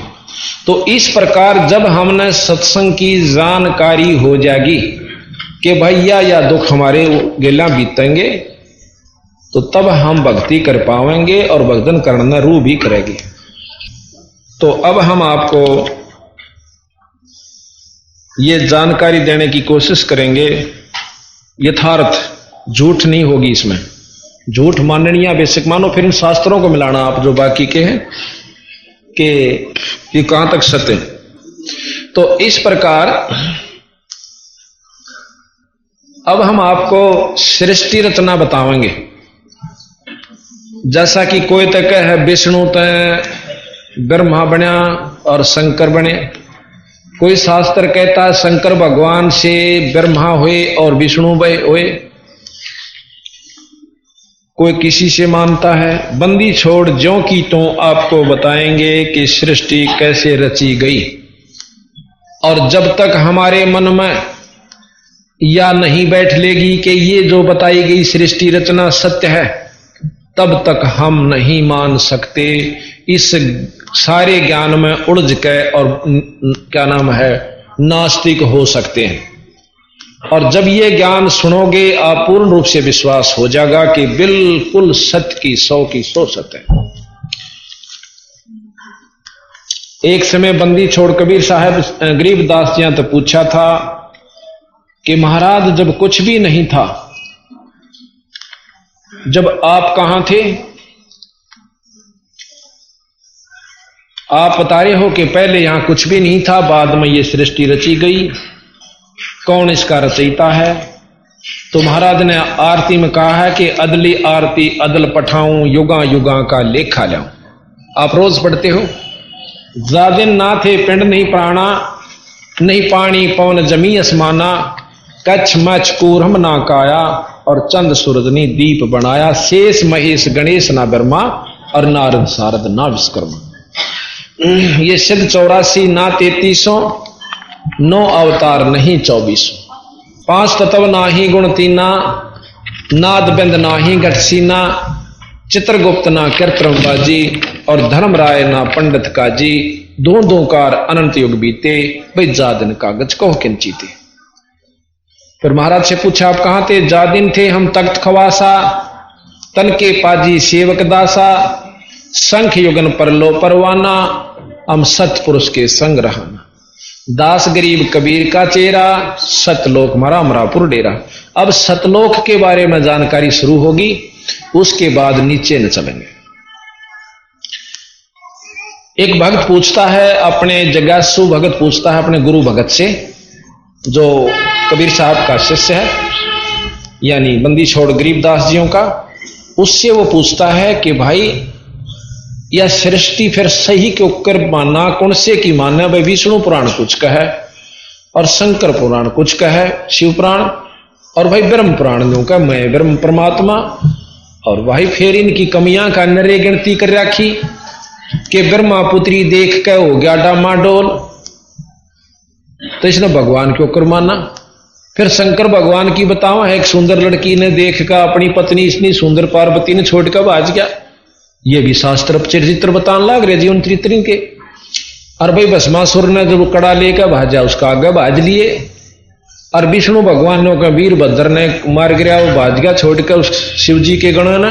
तो इस प्रकार जब हमने सत्संग की जानकारी हो जाएगी कि भैया या दुख हमारे गेला बीतेंगे, तो तब हम भक्ति कर पाएंगे और भक्तन करना रूह भी करेगी। तो अब हम आपको ये जानकारी देने की कोशिश करेंगे, यथार्थ, झूठ नहीं होगी इसमें। झूठ माननी या बेसिक मानो, फिर इन शास्त्रों को मिलाना आप जो बाकी के हैं कि ये कहां तक सत्य। तो इस प्रकार अब हम आपको सृष्टि रचना बताएंगे। जैसा कि कोई तक है विष्णु तय ब्रह्मा बना और शंकर बने, कोई शास्त्र कहता है शंकर भगवान से ब्रह्मा हुए और विष्णु हुए, कोई किसी से मानता है। बंदी छोड़ ज्यों की तो आपको बताएंगे कि सृष्टि कैसे रची गई। और जब तक हमारे मन में या नहीं बैठ लेगी कि ये जो बताई गई सृष्टि रचना सत्य है, तब तक हम नहीं मान सकते। इस सारे ज्ञान में उलझ के और क्या नाम है नास्तिक हो सकते हैं। और जब ये ज्ञान सुनोगे आप पूर्ण रूप से विश्वास हो जाएगा कि बिल्कुल सत्य की 100 सत्य है। एक समय बंदी छोड़ कबीर साहब गरीबदास जी तो पूछा था कि महाराज जब कुछ भी नहीं था, जब आप कहां थे? आप बता रहे हो कि पहले यहां कुछ भी नहीं था, बाद में ये सृष्टि रची गई, कौन इसका रचयिता है? तो महाराज ने आरती में कहा है कि अदली आरती अदल पठाऊं, युगा युगा का लेखा लाऊं। आप रोज पढ़ते हो। जादिन ना थे पिंड नहीं प्राणा, नहीं पानी पवन जमी असमाना, कच्छ मच कूरम ना काया, और चंद सूरज ने दीप बनाया, शेष महेश गणेश ना ब्रह्मा, और नारद सारद ना विश्वकर्मा। ये सिद्ध 84 ना 3300, 9 अवतार नहीं 2400, 5 तत्व नाही गुण तीना, नाद बिंद नाही घट सीना, चित्रगुप्त ना कृत्रम बाजी, और धर्मराय ना पंडित काजी, दो कार अनंत युग बीते, भाई जा दिन कागज कहो किंचीते। फिर महाराज से पूछा आप कहां थे? जा दिन थे हम तख्त खवासा, तन के पाजी सेवक दासा, संख युगन पर लो परवाना, हम सतपुरुष के संग रहना, दास गरीब कबीर का चेहरा, सतलोक मरा मरापुर डेरा। अब सतलोक के बारे में जानकारी शुरू होगी, उसके बाद नीचे न चलेंगे। एक भक्त पूछता है अपने जगासु भगत पूछता है अपने गुरु भगत से, जो कबीर साहब का शिष्य है, यानी बंदी छोड़ गरीबदास जियों का, उससे वो पूछता है कि भाई यह सृष्टि फिर सही के ऊपर मानना, कौन से की मानना? भाई विष्णु पुराण कुछ कहे और शंकर पुराण कुछ कहे, शिव पुराण, और भाई ब्रह्म पुराण जो कह मैं ब्रह्म परमात्मा। और भाई फिर इनकी कमियां का नरे गिनती कर रखी कि ब्रह्मा पुत्री देख के हो गया डामाडोल, तो इसने भगवान के ऊपर माना। फिर शंकर भगवान की बताओ, एक सुंदर लड़की ने देख कर अपनी पत्नी इतनी सुंदर पार्वती ने छोड़कर भाज गया, ये भी शास्त्र चरित्र बताने लग रहे जीवन चरित्र के। और भाई भस्मासुर ने जब कड़ा लेकर भाजा उसका आगे भाज लिए, और विष्णु भगवान ने वीर भद्र ने मार गिरा, वो भाज गया छोड़कर उस शिव जी के गण ने।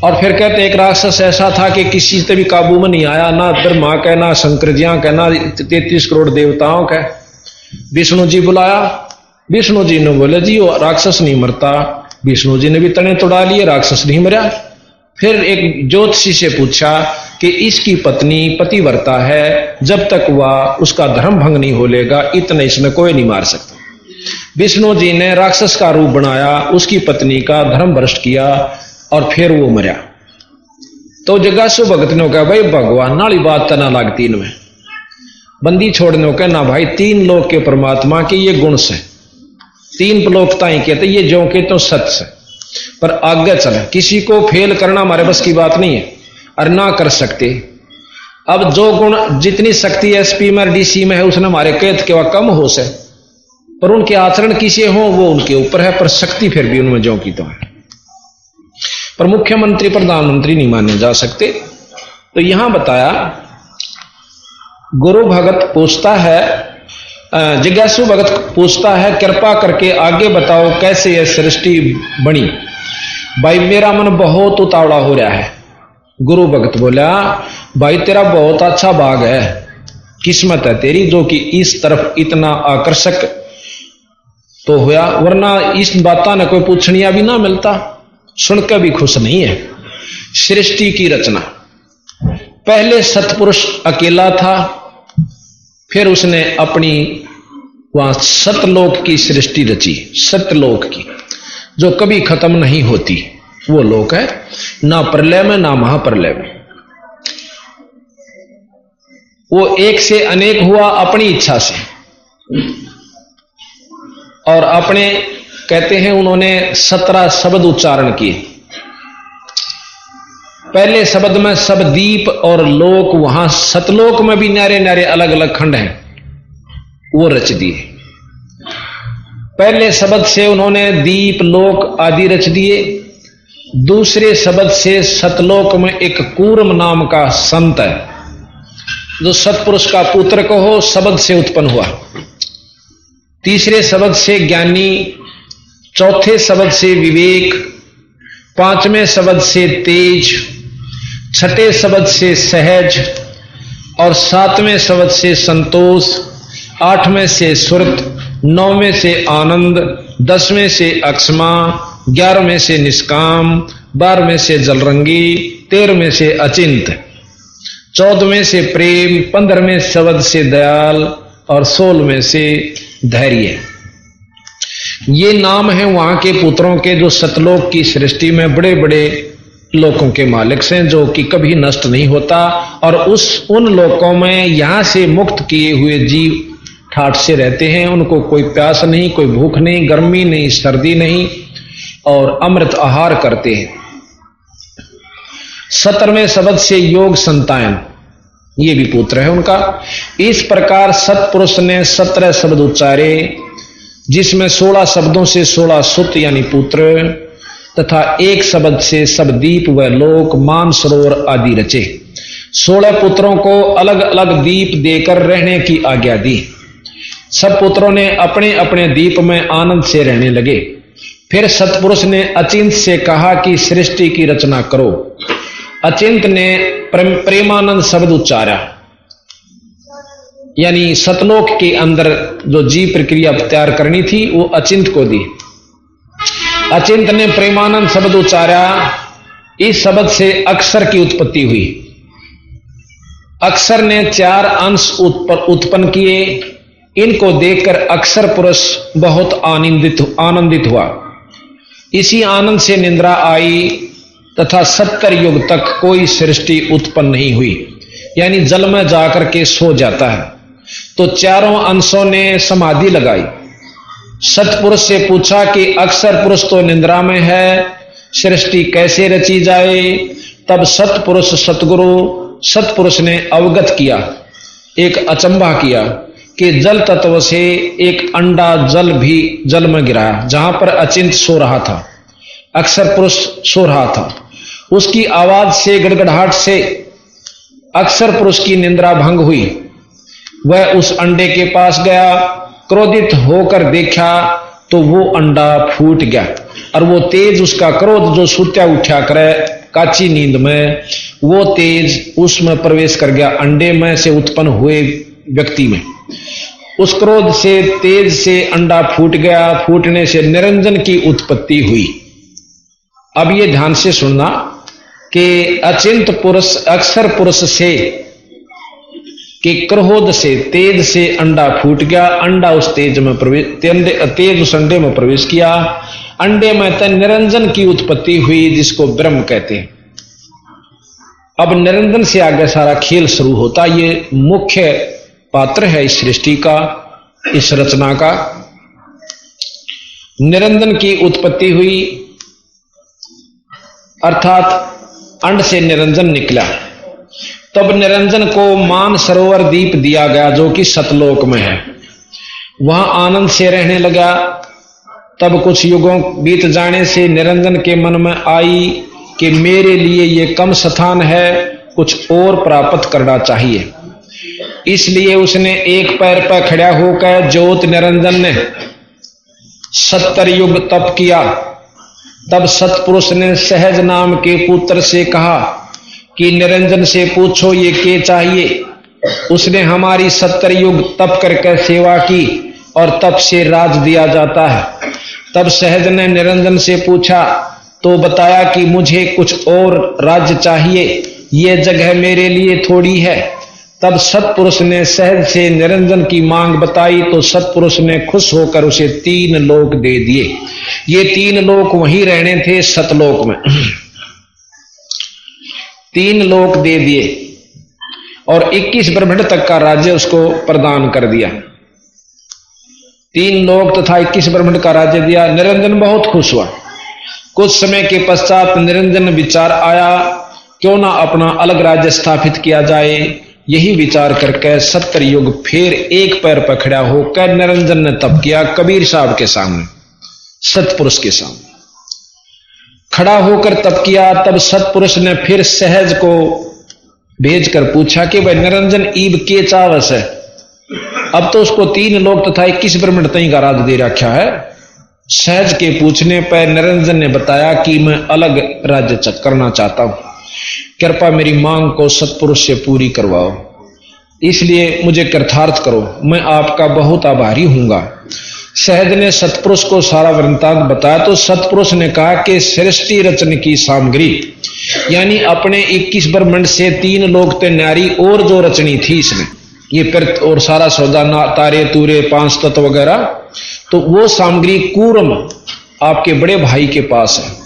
और फिर कहते एक राक्षस ऐसा था कि किसी से भी काबू में नहीं आया, ना ब्रह्मा का ना शंकर जिया का ना 33 करोड़ देवताओं का। विष्णु जी बुलाया, विष्णु जी ने बोले जी वो राक्षस नहीं मरता। विष्णु जी ने भी तने तोड़ा लिए, राक्षस नहीं मरा। फिर एक ज्योतिषी से पूछा कि इसकी पत्नी पतिव्रता है, जब तक वह उसका धर्म भंग नहीं हो लेगा इतने इसमें कोई नहीं मार सकता। विष्णु जी ने राक्षस का रूप बनाया, उसकी पत्नी का धर्म भ्रष्ट किया और फिर वो मरा। तो जगासु भगत ने कहा भाई भगवान नाली बात तना लगती इनमें। बंदी छोड़ने का ना भाई 3 लोक के परमात्मा के ये गुण से 3 लोकता ही कहते, ये जो के तो सत्य से। पर आगे चले, किसी को फेल करना हमारे बस की बात नहीं है और ना कर सकते। अब जो गुण जितनी शक्ति एसपी में डीसी में है उसने हमारे कैद के वह कम हो से, पर उनके आचरण किसे हो वो उनके ऊपर है, पर शक्ति फिर भी उनमें जो की तो है। पर मुख्यमंत्री प्रधानमंत्री नहीं माने जा सकते। तो यहां बताया गुरु भगत पूछता है, जिज्ञासु भगत पूछता है, कृपा करके आगे बताओ कैसे यह सृष्टि बनी। भाई मेरा मन बहुत उतावला हो रहा है। गुरु भगत बोला, भाई तेरा बहुत अच्छा भाग है, किस्मत है तेरी जो कि इस तरफ इतना आकर्षक तो हुआ, वरना इस बाता ने कोई पूछनिया भी ना मिलता, सुनकर भी खुश नहीं है। सृष्टि की रचना, पहले सतपुरुष अकेला था, फिर उसने अपनी वहां सतलोक की सृष्टि रची, सतलोक की जो कभी खत्म नहीं होती। वो लोक है ना प्रलय में ना महाप्रलय में, वो एक से अनेक हुआ अपनी इच्छा से। और अपने कहते हैं उन्होंने 17 शब्द उच्चारण किए। पहले शब्द में सब दीप और लोक, वहां सतलोक में भी न्यारे न्यारे अलग अलग खंड हैं, वो रच दिए। पहले शब्द से उन्होंने दीप लोक आदि रच दिए। दूसरे शब्द से सतलोक में एक कूर्म नाम का संत है जो सतपुरुष का पुत्र कहो शब्द से उत्पन्न हुआ। तीसरे शब्द से ज्ञानी, चौथे शब्द से विवेक, पांचवें शब्द से तेज, छठे शब्द से सहज और सातवें शब्द से संतोष, आठवें से सुरत, नौवें से आनंद, 10वें से अक्षमा, 11वें से निष्काम, 12वें से जलरंगी, 13वें से अचिंत, 14वें से प्रेम, 15वें शब्द से दयाल और 16वें से धैर्य। ये नाम है वहां के पुत्रों के जो सतलोक की सृष्टि में बड़े बड़े लोकों के मालिक हैं, जो कि कभी नष्ट नहीं होता। और उन लोकों में यहां से मुक्त किए हुए जीव ठाठ से रहते हैं, उनको कोई प्यास नहीं, कोई भूख नहीं, गर्मी नहीं, सर्दी नहीं, और अमृत आहार करते हैं। 17वें शब्द से योग संतायन, ये भी पुत्र है उनका। इस प्रकार सतपुरुष ने 17 शब्द उच्चारे, जिसमें 16 शब्दों से 16 सुत यानी पुत्र तथा एक शब्द से सब दीप व लोक, मान सरोवर आदि रचे। 16 पुत्रों को अलग अलग दीप देकर रहने की आज्ञा दी। सब पुत्रों ने अपने अपने दीप में आनंद से रहने लगे। फिर सतपुरुष ने अचिंत से कहा कि सृष्टि की रचना करो। अचिंत ने प्रेमानंद शब्द उच्चारा, यानी सतलोक के अंदर जो जीव प्रक्रिया तैयार करनी थी वो अचिंत को दी। अचिंत ने प्रेमानंद शब्द उच्चारा। इस शब्द से अक्षर की उत्पत्ति हुई। अक्षर ने 4 अंश उत्पन्न किए। इनको देखकर अक्षर पुरुष बहुत आनंदित हुआ। इसी आनंद से निद्रा आई तथा 70 युग तक कोई सृष्टि उत्पन्न नहीं हुई, यानी जल में जाकर के सो जाता है। तो चारों अंशों ने समाधि लगाई। सतपुरुष से पूछा कि अक्षर पुरुष तो निद्रा में है, सृष्टि कैसे रची जाए। तब सतपुरुष सतपुरुष ने अवगत किया, एक अचंभा किया कि जल तत्व से एक अंडा जल में गिरा, जहां पर अचिंत सो रहा था, अक्षर पुरुष सो रहा था। उसकी आवाज से, गड़गड़ाहट से अक्षर पुरुष की निद्रा भंग हुई। वह उस अंडे के पास गया, क्रोधित होकर देखा तो वो अंडा फूट गया, और वो तेज, उसका क्रोध जो सुत्या उठा करे काची नींद में, वो तेज उसमें प्रवेश कर गया, अंडे में से उत्पन्न हुए व्यक्ति में। उस क्रोध से, तेज से अंडा फूट गया। फूटने से निरंजन की उत्पत्ति हुई। अब ये ध्यान से सुनना कि अचिंत पुरुष अक्षर पुरुष से कि क्रोध से, तेज से अंडा फूट गया। अंडा उस तेज में प्रवेश, तेज उस अंडे में प्रवेश किया। अंडे में तन निरंजन की उत्पत्ति हुई, जिसको ब्रह्म कहते हैं। अब निरंजन से आगे सारा खेल शुरू होता। ये मुख्य पात्र है इस सृष्टि का, इस रचना का। निरंजन की उत्पत्ति हुई, अर्थात अंड से निरंजन निकला। तब निरंजन को मान सरोवर दीप दिया गया, जो कि सतलोक में है। वहां आनंद से रहने लगा। तब कुछ युगों बीत जाने से निरंजन के मन में आई कि मेरे लिए ये कम स्थान है, कुछ और प्राप्त करना चाहिए। इसलिए उसने एक पैर पर खड़ा होकर ज्योत निरंजन ने 70 युग तप किया। तब सतपुरुष ने सहज नाम के पुत्र से कहा कि निरंजन से पूछो ये क्या चाहिए। उसने हमारी 70 युग तप करके सेवा की और तप से राज दिया जाता है। तब सहज ने निरंजन से पूछा तो बताया कि मुझे कुछ और राज्य चाहिए, ये जगह मेरे लिए थोड़ी है। तब सतपुरुष ने सहज से निरंजन की मांग बताई तो सतपुरुष ने खुश होकर उसे 3 लोक दे दिए। ये 3 लोक वहीं रहने थे सतलोक में। 3 लोक दे दिए और 21 ब्रह्मांड तक का राज्य उसको प्रदान कर दिया। 3 लोक तथा 21 ब्रह्मांड का राज्य दिया। निरंजन बहुत खुश हुआ। कुछ समय के पश्चात निरंजन विचार आया क्यों ना अपना अलग राज्य स्थापित किया जाए। यही विचार करके 70 युग फिर एक पैर पर खड़ा होकर निरंजन ने तप किया कबीर साहब के सामने, सतपुरुष के सामने खड़ा होकर तप किया। तब सतपुरुष ने फिर सहज को भेजकर पूछा कि भाई निरंजन ईब के चावस है। अब तो उसको 3 लोक तथा 21 ब्रह्मांड तई का राज दे रखा है। सहज के पूछने पर निरंजन ने बताया कि मैं अलग राज्य करना चाहता हूं, कृपा मेरी मांग को सतपुरुष से पूरी करवाओ, इसलिए मुझे कृतार्थ करो, मैं आपका बहुत आभारी हूंगा। सहज ने सतपुरुष को सारा वृत्तांत बताया तो सतपुरुष ने कहा कि सृष्टि रचन की सामग्री यानी अपने 21 ब्रह्मांड से 3 लोक ते न्यारी और जो रचनी थी इसने, ये फिर और सारा सौदा तारे तूरे 5 तत्व वगैरह, तो वो सामग्री कूरम आपके बड़े भाई के पास है।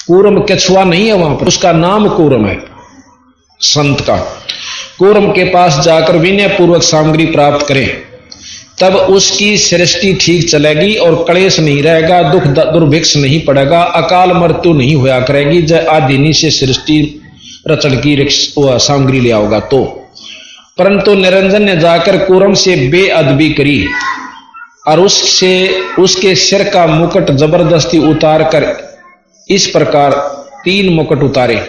कूरम कछुआ नहीं है वहां पर, उसका नाम कूरम है संत का। कूरम के पास जाकर विनय पूर्वक सामग्री प्राप्त करें, तब उसकी सृष्टि ठीक चलेगी और क्लेश नहीं रहेगा, दुख दुर्भिक्ष नहीं पड़ेगा, अकाल मृत्यु नहीं होया करेगी। जय आदिनी से सृष्टि रचन की सामग्री ले आओगा तो। परंतु निरंजन ने जाकर कूरम से बेअदबी करी और उसके सिर का मुकुट जबरदस्ती उतार कर इस प्रकार 3 मुकुट उतारे।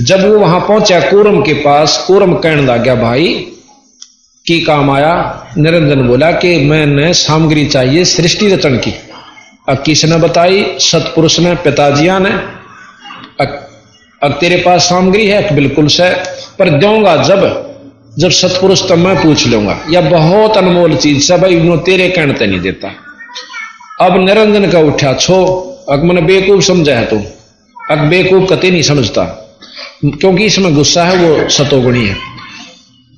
जब वो वहां पहुंचा कूरम के पास, कूरम कहने लगा भाई की काम आया। निरंजन बोला कि मैंने सामग्री चाहिए सृष्टि रचन की। अब किसने बताई? सतपुरुष ने, पिताजिया ने। अब तेरे पास सामग्री है? बिल्कुल से, पर दूंगा जब सतपुरुष तो मैं पूछ लूंगा, या बहुत अनमोल चीज से भाई नो तेरे कहने ते नहीं देता। अब निरंजन का उठा छो, अक मैंने बेवकूफ समझा है तू, अक बेवकूफ कते नहीं समझता, क्योंकि इसमें गुस्सा है वो सतोगुणी है।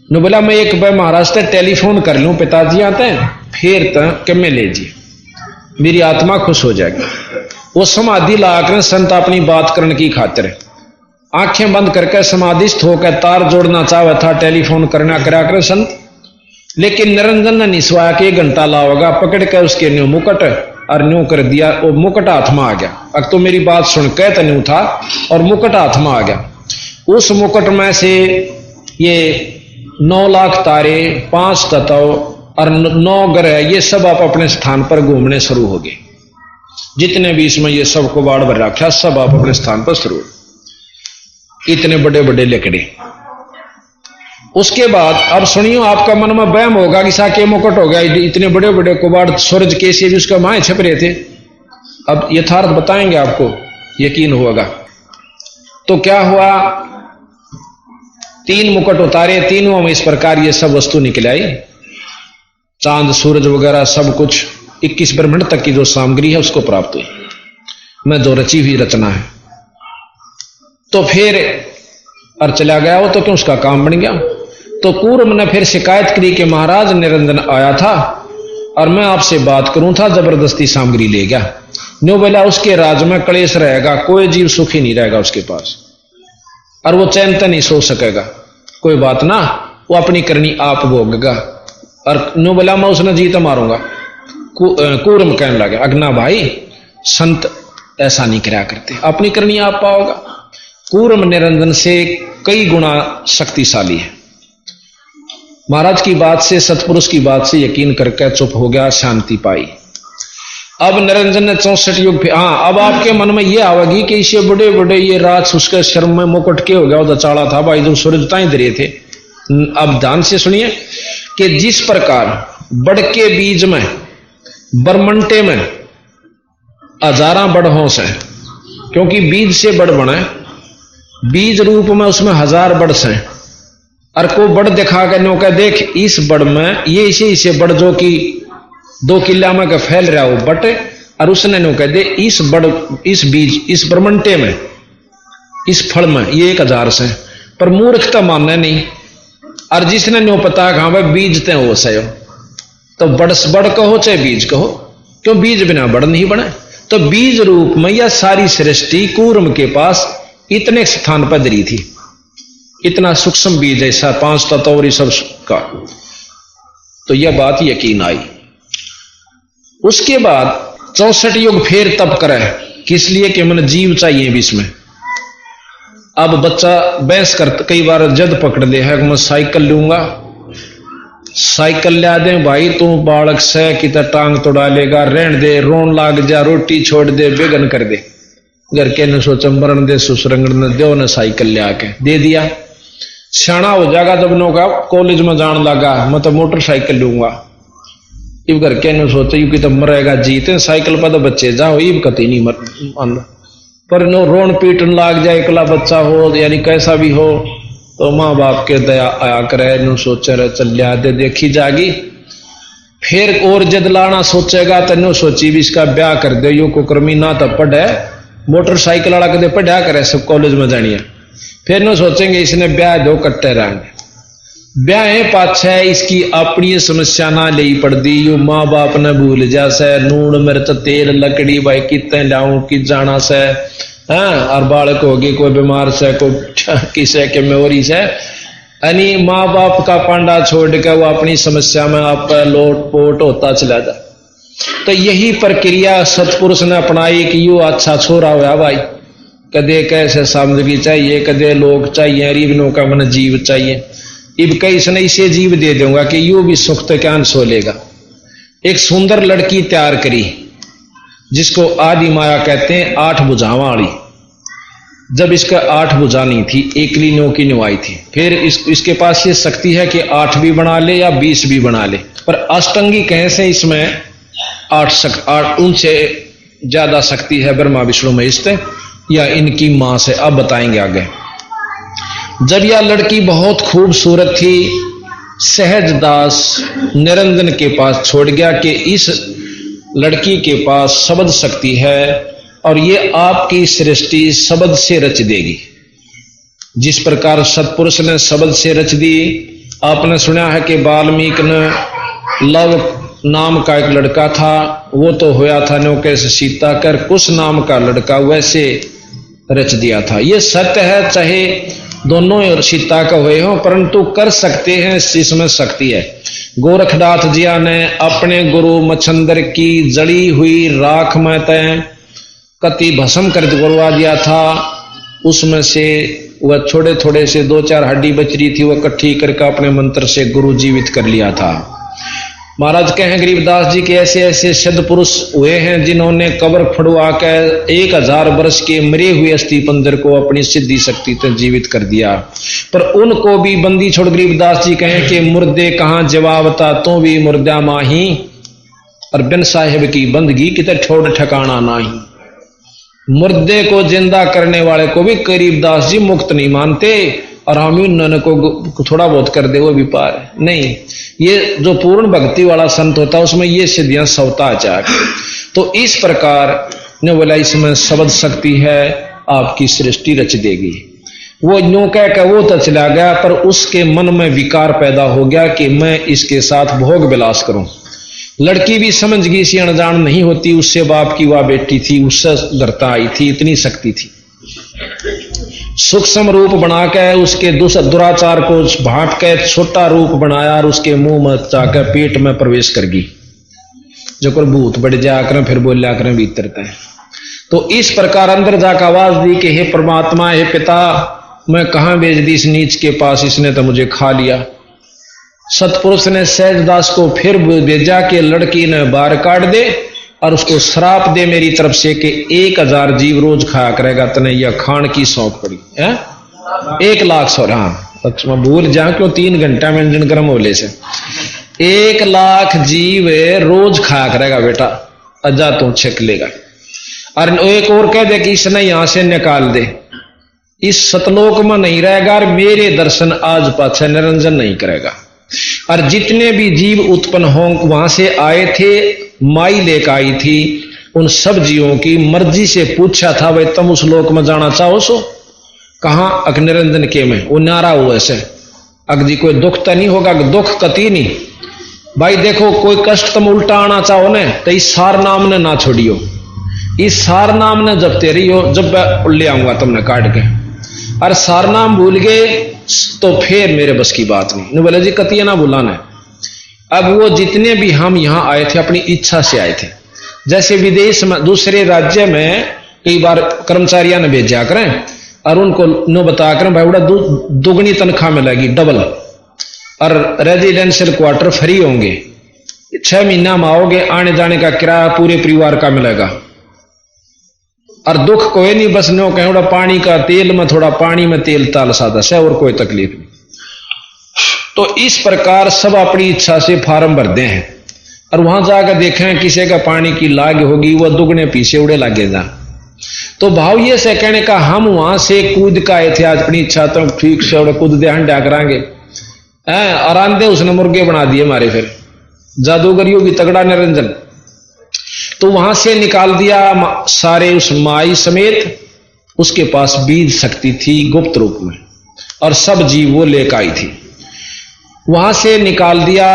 ने बोला मैं एक बार महाराज से टेलीफोन कर लूं, पिताजी आते हैं फिर तक कि मैं ले जी, मेरी आत्मा खुश हो जाएगी। वो समाधि लाकर संत अपनी बात करने की खातिर आंखें बंद करके समाधिस्थ होकर तार जोड़ना चाहे था, टेलीफोन करना करा कर संत। लेकिन निरंजन ने निस्वाया कि 1 घंटा लाओगा, पकड़ कर उसके न्यू मुकुट और न्यू कर दिया। वो मुकुट हाथ में आ गया। अब तो मेरी बात सुन के तो न्यू था और मुकुट हाथ में आ गया। उस मुकुट में से ये 9 लाख तारे, 5 तत्व और 9 ग्रह, ये सब आप अपने स्थान पर घूमने शुरू हो गए। जितने भी इसमें ये सब को बाढ़ भर रखा, सब आप अपने स्थान पर शुरू। इतने बड़े बड़े लकड़ी। उसके बाद अब सुनियो, आपका मन में वहम होगा कि साके मुकुट हो गया, इतने बड़े बड़े कुबाड़ सूरज कैसे भी उसका माए छप रहे थे। अब यथार्थ बताएंगे आपको, यकीन होगा। तो क्या हुआ, 3 मुकुट उतारे, तीनों में इस प्रकार ये सब वस्तु निकल आई, चांद सूरज वगैरह सब कुछ। 21 ब्रह्मांड तक की जो सामग्री है उसको प्राप्त हुई, मैं जो रची हुई रचना है। तो फिर और चला गया वो, तो क्यों उसका काम बन गया। तो कूरम ने फिर शिकायत करी कि महाराज निरंजन आया था और मैं आपसे बात करूं था, जबरदस्ती सामग्री ले गया। न्यू बोला उसके राज में क्लेश रहेगा, कोई जीव सुखी नहीं रहेगा उसके पास, और वो चैन तक नहीं सो सकेगा। कोई बात ना, वो अपनी करनी आप भोगेगा। और न्यू बोला मैं उसने जीत मारूंगा। कूरम कहने लगे अगना भाई संत ऐसा नहीं कराया करते, अपनी करनी आप पाओगा। कूरम निरंजन से कई गुना शक्तिशाली है। महाराज की बात से, सतपुरुष की बात से यकीन करके चुप हो गया, शांति पाई। अब निरंजन ने 64 युग फिर, हाँ अब आपके मन में ये आवेगी कि इसे बड़े बड़े ये राज उसके शर्म में मुकुट के हो गया, उधर चाड़ा था भाई जो सूरज ताई दे थे, अब ध्यान से सुनिए कि जिस प्रकार बड़ के बीज में बरमंटे में हजारा बड़ होश है, क्योंकि बीज से बड़ बने, बीज रूप में उसमें हजार बड़ से, और को बड़ दिखा के नो कह देख इस बड़ में ये इसे बड़ जो कि 2 किला में का फैल रहा हो बट, और उसने नो कह दे इस बड़ इस बीज इस बरमंटे में इस फल में ये 1000 से, पर मूर्खता मानना नहीं। और जिसने नो पता कहां भाई बीज ते हो सयो, तो बड़ कहो चाहे बीज कहो, क्यों बीज बिना बड़ नहीं बने। तो बीज रूप में यह सारी सृष्टि कूर्म के पास इतने स्थान पर धरी थी, इतना सूक्ष्म बीज ऐसा 5 तत्व और सब का। तो यह बात यकीन आई। उसके बाद 64 युग फिर तप करे, किस लिए कि मन जीव चाहिए बीच में। अब बच्चा बहस कर कई बार जद पकड़ दे है मैं साइकिल लूंगा, साइकिल ला दे भाई तू बालक से कि टांग तोड़ा लेगा, रहन दे, रोन लाग जा, रोटी छोड़ दे, बेगन कर दे। घर के ने सोचा मरण दे सुसरंगड़ ने दो ने साइकिल ले आके दे दिया। सियाना हो जाएगा जब नो का कॉलेज में जान लगा मैं तो मोटरसाइकिल लूंगा। इब घर के ने सोचा यू कि तो मरेगा जीते साइकिल पर तो बच्चे जाओ, इब कती नहीं मान, पर नो रोन पीटन लाग जाए, एकला बच्चा हो यानी कैसा भी हो, तो माँ बाप के दया आया करे, नो सोचे रहे चल लिया दे, देखी जागी। फिर और जद लाना सोचेगा तो नो सोची भी इसका ब्याह कर दे, यो को कर्मी ना तो पढ़े, मोटरसाइकिल वाला कदे पढ़ा करे सब कॉलेज में जानिए। फिर नो सोचेंगे इसने ब्याह दो कट्टे रहेंगे, ब्याह है पाछे इसकी अपनी समस्या ना ले पड़ती, यू माँ बाप ने भूल जा से, नून मिर्च तेल लकड़ी भाई कितने लाऊं कि जाना से, हाँ और बालक होगी कोई बीमार से कोई किसे के मेरी से, यानी माँ बाप का पांडा छोड़ के वो अपनी समस्या में आप लोट पोट होता चला जाए। तो यही प्रक्रिया सतपुरुष ने अपनाई कि यू अच्छा छोरा हुआ भाई, कदे कैसे सामग्री चाहिए, कदे लोग चाहिए, रिबनों का मन जीव चाहिए, इब कई इसने इसे जीव दे दूंगा कि यू भी सुख तो क्या सो लेगा। एक सुंदर लड़की तैयार करी जिसको आदि माया कहते हैं, 8 भुजावां वाली। जब इसका 8 भुजा नहीं थी, एकली नो की नुआई थी, फिर इसके पास ये शक्ति है कि 8 भी बना ले या 20 भी बना ले, पर अष्टंगी कैसे इसमें 8 उनसे ज्यादा शक्ति है ब्रह्मा विष्णु महेश या इनकी मां से, अब बताएंगे आगे। जब यह लड़की बहुत खूबसूरत थी, सहजदास निरंजन के पास छोड़ गया कि इस लड़की के पास शब्द शक्ति है और ये आपकी सृष्टि शब्द से रच देगी। जिस प्रकार सतपुरुष ने शब्द से रच दी, आपने सुना है कि वाल्मीकि ने लव नाम का एक लड़का था, वो तो होया था नो कैसे सीता कर, कुछ नाम का लड़का वैसे रच दिया था। ये सत्य है, चाहे दोनों सीता का हुए हो, परंतु कर सकते हैं, इसमें शक्ति है। गोरखनाथ जिया ने अपने गुरु मच्छंदर की जड़ी हुई राख में तय कति भस्म कर करवा दिया था, उसमें से वह थोड़े थोड़े से 2-4 हड्डी बच रही थी, वह इकट्ठी करके अपने मंत्र से गुरु जीवित कर लिया था। महाराज कहें गरीबदास जी के ऐसे ऐसे सिद्ध पुरुष हुए हैं जिन्होंने कब्र फड़वा कर 1000 वर्ष के मरे हुए अस्थि पंजर को अपनी सिद्धि शक्ति से जीवित कर दिया, पर उनको भी बंदी छोड़ गरीबदास जी कहें कि मुर्दे कहां जवाबता तो भी मुर्दा माही, और बिन साहिब की बंदगी कितने ठोड़ ठिकाना नाही। मुर्दे को जिंदा करने वाले को भी गरीबदास जी मुक्त नहीं मानते, और हम उन्होंने को थोड़ा बहुत कर दे वो भी पार है नहीं। ये जो पूर्ण भक्ति वाला संत होता है उसमें ये सिद्धियां सौता चाह। तो इस प्रकार ने बोला इसमें शब्द शक्ति है, आपकी सृष्टि रच देगी। वो यूं कह वो तो चला गया, पर उसके मन में विकार पैदा हो गया कि मैं इसके साथ भोग विलास करूं। लड़की भी समझ गई, सी अनजान नहीं होती, उससे बाप की वह बेटी थी, उससे डरता आई थी, इतनी शक्ति थी। सूक्ष्म रूप बनाकर उसके दुराचार को भांप के छोटा रूप बनाया और उसके मुंह में जाकर पेट में प्रवेश कर गई, जो कर भूत बढ़ जाकर फिर बोलिया करें भीतर तय। तो इस प्रकार अंदर जाकर आवाज दी कि हे परमात्मा, हे पिता, मैं कहां भेज दी इस नीच के पास, इसने तो मुझे खा लिया। सतपुरुष ने सहजदास को फिर भेजा कि लड़की ने बाहर काट दे और उसको श्राप दे मेरी तरफ से कि 1000 जीव रोज खाया करेगा, तने यह खान की शौक पड़ी है 1 लाख सौ। हाँ पक्ष में भूल जा क्यों 3 घंटा में इंजन गर्म होले से 1 लाख जीव रोज खाया करेगा बेटा, अजा तो छक लेगा। और एक और कह दे कि इसने यहां से निकाल दे, इस सतलोक में नहीं रहेगा और मेरे दर्शन आज पाछे निरंजन नहीं करेगा। और जितने भी जीव उत्पन्न हो वहां से आए थे, माई लेकर आई थी, उन सब जीवों की मर्जी से पूछा था भाई तुम उस लोक में जाना चाहो सो? कहां? अक निरंजन के में। वो नारा हुआ ऐसे अग जी कोई दुख तो नहीं होगा? दुख कती नहीं भाई। देखो कोई कष्ट तुम उल्टा आना चाहो न तो इस सार नाम ने ना छोड़ियो, इस सार नाम ने जपते रहियो, जब ले आऊंगा तुमने काट के। और सार नाम भूल गए तो फिर मेरे बस की बात नहीं। बोले जी कतिया ना बुलाना है। अब वो जितने भी हम यहां आए थे अपनी इच्छा से आए थे। जैसे विदेश में दूसरे राज्य में कई बार कर्मचारियों ने भेजा करें और उनको नो बता करें भाई बड़ा दुगनी तनख्वाह मिलेगी, डबल, और रेजिडेंशियल क्वार्टर फ्री होंगे, 6 महीना में आओगे, आने जाने का किराया पूरे परिवार का मिलेगा। और दुख कोई नहीं, बस नो कहें थोड़ा पानी का तेल में, थोड़ा पानी में तेल ताल सादा से, और कोई तकलीफ नहीं। तो इस प्रकार सब अपनी इच्छा से फार्म भरते हैं और वहां जाकर देखें किसी का पानी की लाग होगी, वह दुगने पीछे उड़े लागे जा। तो भाव ये से कहने का हम वहां से कूद का आए थे, आज अपनी इच्छा तो ठीक से उड़े कूद दे हंडा करांगे, आराम दे उसने मुर्गे बना दिए हमारे, फिर जादूगरियों की तगड़ा निरंजन। तो वहां से निकाल दिया सारे उस माई समेत, उसके पास बीज शक्ति थी गुप्त रूप में, और सब जीव वो लेकर आई थी। वहां से निकाल दिया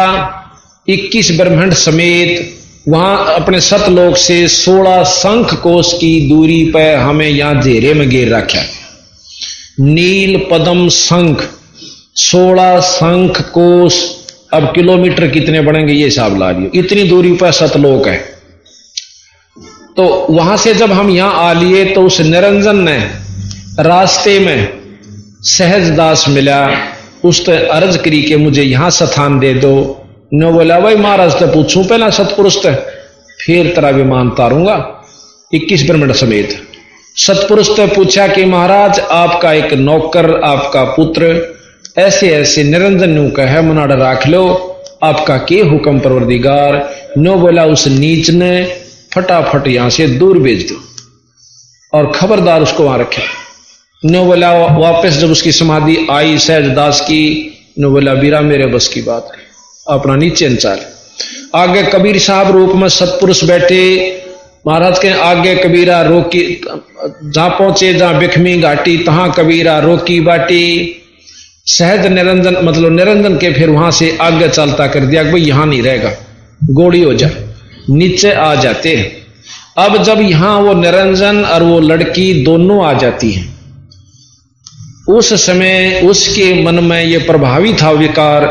21 ब्रह्मांड समेत, वहां अपने सतलोक से 16 शंख कोश की दूरी पर हमें यहां घेरे में घेर रखा। नील पद्म शंख 16 शंख कोश, अब किलोमीटर कितने बढ़ेंगे ये हिसाब ला लियो, इतनी दूरी पर सतलोक है। तो वहां से जब हम यहां आ लिए तो उस निरंजन ने रास्ते में सहजदास मिला, उस अर्ज करी के मुझे यहां स्थान दे दो। नो बोला भाई महाराज तो पूछूं पहला सतपुरुष तो, फिर तेरा विमान तारूंगा 21 ब्रह्मांड समेत। सतपुरुष तो पूछा कि महाराज आपका एक नौकर, आपका पुत्र ऐसे ऐसे निरंजन नु कहे मनाड़ राख लो, आपका के हुक्म परवरदिगार। नो बोला उस नीच ने फटाफट यहां से दूर भेज दो और खबरदार उसको वहां रखे। नो बोला वापस जब उसकी समाधि आई सहजदास की, नो बोला बीरा मेरे बस की बात है, अपना नीचे चाल। आगे कबीर साहब रूप में सतपुरुष बैठे, महाराज के आगे कबीरा रोकी, जहां पहुंचे जहां बिखमी घाटी तहां कबीरा रोकी बाटी। सहज निरंजन मतलब निरंजन के फिर वहां से आगे चलता कर दिया, भाई यहां नहीं रहेगा, गोड़ी हो जा, नीचे आ जाते। अब जब यहां वो निरंजन और वो लड़की दोनों आ जाती हैं, उस समय उसके मन में ये प्रभावी था विकार,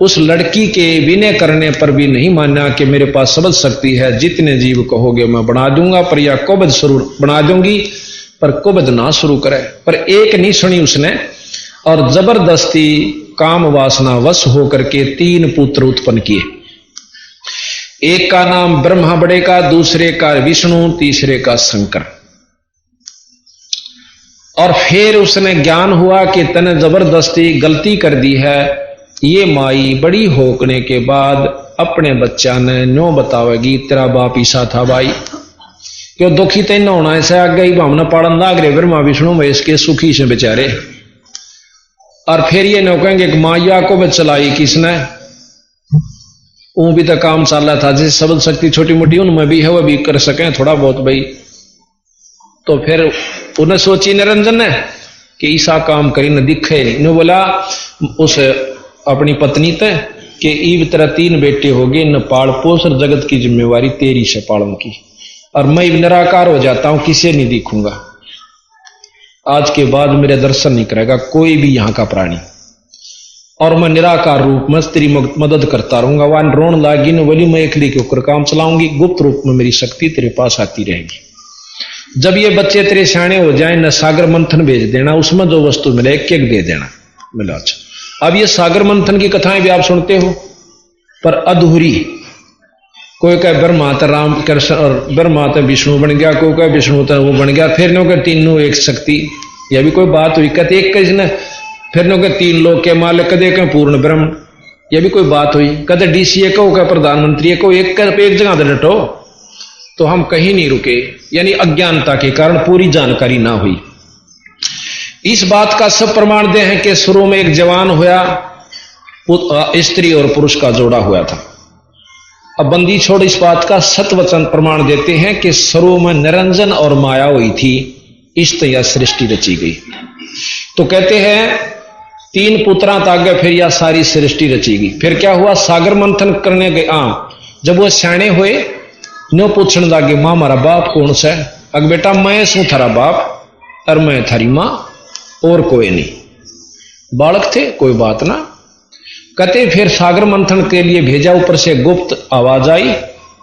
उस लड़की के विनय करने पर भी नहीं माना कि मेरे पास सबद शक्ति है, जितने जीव कहोगे मैं बना दूंगा, पर या कुबद शुरू बना दूंगी, पर कुबद ना शुरू करे। पर एक नहीं सुनी उसने, और जबरदस्ती काम वासना वश होकर के 3 पुत्र उत्पन्न किए। एक का नाम ब्रह्मा बड़े का, दूसरे का विष्णु, तीसरे का शंकर। और फिर उसने ज्ञान हुआ कि तने जबरदस्ती गलती कर दी है। ये माई बड़ी होने के बाद अपने बच्चा ने नो बतावेगी तेरा बाप ईसा था भाई, क्यों दुखी तेन होना ऐसे आगे ही भावना पाड़न लाग रहे ब्रह्मा विष्णु महेश के सुखी से बेचारे। और फिर ये नो कहेंगे कि माया को भी चलाई किसने, वो भी तो काम चल रहा था, जैसे सबल शक्ति छोटी मोटी उनमें भी है, वो भी कर सके थोड़ा बहुत भाई। तो फिर उन्हें सोची निरंजन ने कि ईसा काम करी न दिखे नहीं। ने बोला उस अपनी पत्नी ते कि ईब तरह 3 बेटे हो गए, न पाल पोष और जगत की जिम्मेवारी तेरी से पालन की, और मैं निराकार हो जाता हूं, किसे नहीं दिखूंगा, आज के बाद मेरे दर्शन नहीं करेगा कोई भी यहां का प्राणी, और मैं निराकार रूप में तेरी मदद करता रहूंगा। वहां रोन लागी न बोली मैं एकली के ऊपर काम चलाऊंगी, गुप्त रूप में मेरी शक्ति तेरे पास आती रहेगी। जब ये बच्चे तेरे सियाने हो जाए न सागर मंथन भेज देना, उसमें जो वस्तु मिले एक एक दे देना। मिला अच्छा। अब ये सागर मंथन की कथाएं भी आप सुनते हो, पर अधूरी। कोई कहे ब्रह्मा तो राम कृष्ण और ब्रह्मा तो विष्णु बन गया, कोई कहे विष्णु तो वो बन गया, फिर नो कहे तीनों एक शक्ति, यह भी कोई बात हुई। कहते एक किसने फिर नो के 3 लोग के मालिक कदे के पूर्ण ब्रह्म, ये भी कोई बात हुई। कदे डीसीए को क्या प्रधानमंत्री को एक जगह दे डटो, तो हम कहीं नहीं रुके, यानी अज्ञानता के कारण पूरी जानकारी ना हुई। इस बात का सब प्रमाण दे हैं कि शुरू में एक जवान हुआ, स्त्री और पुरुष का जोड़ा हुआ था। अब बंदी छोड़ इस बात का सतवचन प्रमाण देते हैं कि शुरू में निरंजन और माया हुई थी, इस तरह सृष्टि रची गई। तो कहते हैं 3 पुत्रा तागे फिर यह सारी सृष्टि रचेगी। फिर क्या हुआ, सागर मंथन करने गए। जब वो सियाणे हुए नो पूछने लगे, मां हमारा बाप कौन सा है? अग बेटा मैं सू थारा बाप और मैं थारी मां, और कोई नहीं। बालक थे, कोई बात ना। कहते फिर सागर मंथन के लिए भेजा, ऊपर से गुप्त आवाज आई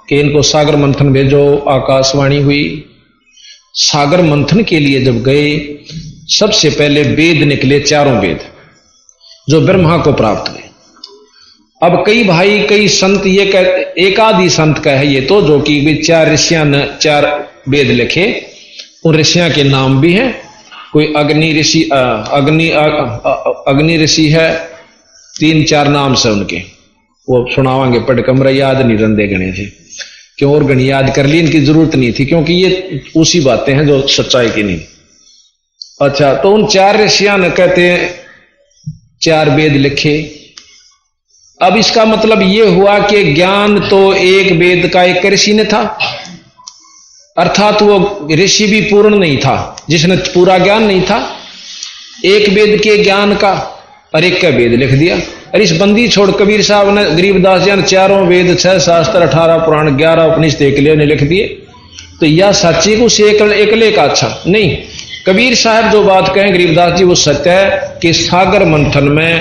कि इनको सागर मंथन भेजो। आकाशवाणी हुई। सागर मंथन के लिए जब गए, सबसे पहले वेद निकले, 4 वेद जो ब्रह्मा को प्राप्त हुए। अब कई भाई कई संत ये कहते, एक आदि संत का है ये तो, जो कि 4 ऋषियां ने 4 वेद लिखे। उन ऋषियां के नाम भी हैं। कोई अग्नि ऋषि, अग्नि ऋषि है, 3-4 नाम से उनके, वो सुनावांगे पढ़ कमरा याद नहीं रंदे गणे थे, क्यों और गणी याद कर ली, इनकी जरूरत नहीं थी, क्योंकि ये उसी बातें हैं जो सच्चाई की नहीं। अच्छा, तो उन 4 ऋषियां ने कहते हैं 4 वेद लिखे। अब इसका मतलब यह हुआ कि ज्ञान तो एक वेद का एक ऋषि ने था, अर्थात वो ऋषि भी पूर्ण नहीं था, जिसने पूरा ज्ञान नहीं था। एक वेद के ज्ञान का और एक का वेद लिख दिया। और इस बंदी छोड़ कबीर साहब ने, गरीबदास जी ने 4 वेद, 6 शास्त्र, 18 पुराण, 11 उपनिषद एक ने लिख दिए। तो यह सच्ची को से एकले का अच्छा नहीं। कबीर साहब जो बात कहें गरीबदास जी, वो सत्य है कि सागर मंथन में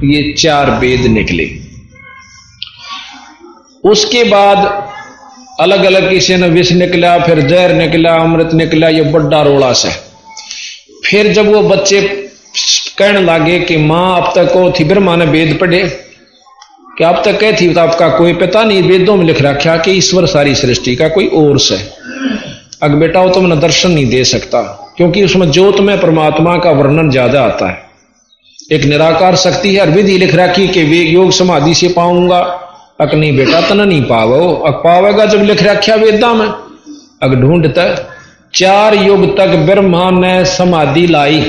ये 4 वेद निकले। उसके बाद अलग अलग किसी ने विष निकला, फिर जहर निकला, अमृत निकला, ये बड़ा रोला से। फिर जब वो बच्चे कहने लगे कि मां अब तक को थी, ब्रह्मा ने वेद पढ़े कि अब तक कह थी, तो आपका कोई पता नहीं, वेदों में लिख रखा कि ईश्वर सारी सृष्टि का कोई और से। अग बेटा वो तुमने दर्शन नहीं दे सकता, क्योंकि उसमें ज्योत में परमात्मा का वर्णन ज्यादा आता है। एक निराकार शक्ति है, विधि लिख रखी कि वे योग समाधि से पाऊंगा। अक नहीं बेटा तना नहीं पावो, अग पावेगा जब लिख रखा वेदा में। अग ढूंढता 4 युग तक ब्रह्मा ने समाधि लाई,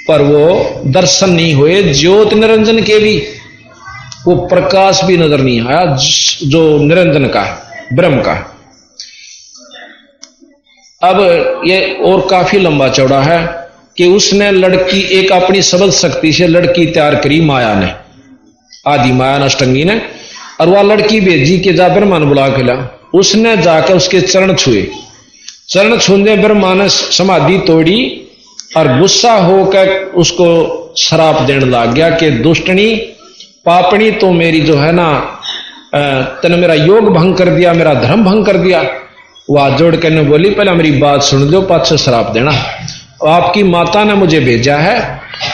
पर वो दर्शन नहीं हुए। ज्योत निरंजन के भी वो प्रकाश भी नजर नहीं आया जो निरंजन का है, ब्रह्म का है। अब ये और काफी लंबा चौड़ा है कि उसने लड़की, एक अपनी सबल शक्ति से लड़की तैयार करी माया ने, आदि माया अष्टंगी ने, और वह लड़की भेजी के जा ब्रह्मा ने बुला के ला। उसने जाकर उसके चरण छुए। चरण छूने ब्रह्मा ने समाधि तोड़ी और गुस्सा होकर उसको श्राप देने लग गया कि दुष्टनी पापणी, तो मेरी जो है ना, तने मेरा योग भंग कर दिया, मेरा धर्म भंग कर दिया। वह जोड़ करने बोली, पहले मेरी बात सुन दो, पाछे श्राप देना। आपकी माता ने मुझे भेजा है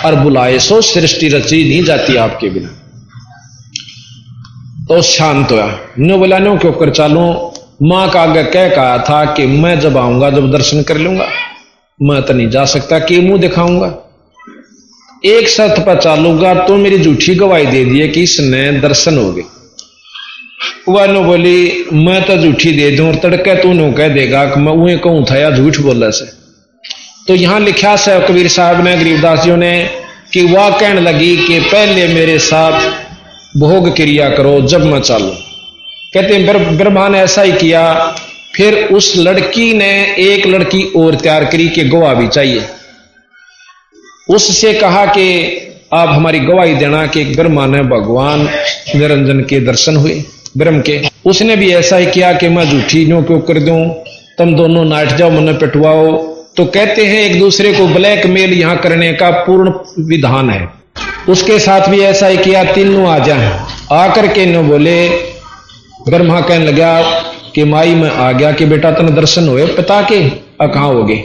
और बुलाए सो, सृष्टि रची नहीं जाती आपके बिना। तो शांत हुआ, नो बोला नो क्यों कर चालू। मां का आगे कह कहा था कि मैं जब आऊंगा जब दर्शन कर लूंगा, मैं तो नहीं जा सकता, कि मुंह दिखाऊंगा। एक शर्त पर चालूंगा, तो मेरी झूठी गवाही दे दिए कि इसने दर्शन हो गए। वह नो बोली मैं तो झूठी दे दूं, और तड़के तू नो कह देगा कि मैं वही कहूं था या झूठ बोला से। तो यहां लिखा से कबीर साहब ने, गरीबदास जी ने, कि वह कहने लगी कि पहले मेरे साथ भोग क्रिया करो जब मैं चालू। कहते हैं ब्रह्मा ने ऐसा ही किया। फिर उस लड़की ने एक लड़की और तैयार करी कि गवाह भी चाहिए। उससे कहा कि आप हमारी गवाही देना कि ब्रह्मा ने भगवान निरंजन के दर्शन हुए, ब्रह्म के। उसने भी ऐसा ही किया कि मैं झूठी नो क्यों कर दूं, तुम दोनों नाट जाओ, मन पिटवाओ। तो कहते हैं एक दूसरे को ब्लैकमेल यहां करने का पूर्ण विधान है। उसके साथ भी ऐसा ही किया, तीनों आ जाए। आकर के नो बोले, ब्रह्मा कहने लगा कि माई में आ गया कि बेटा तने दर्शन हुए, पता के कहां हो गए।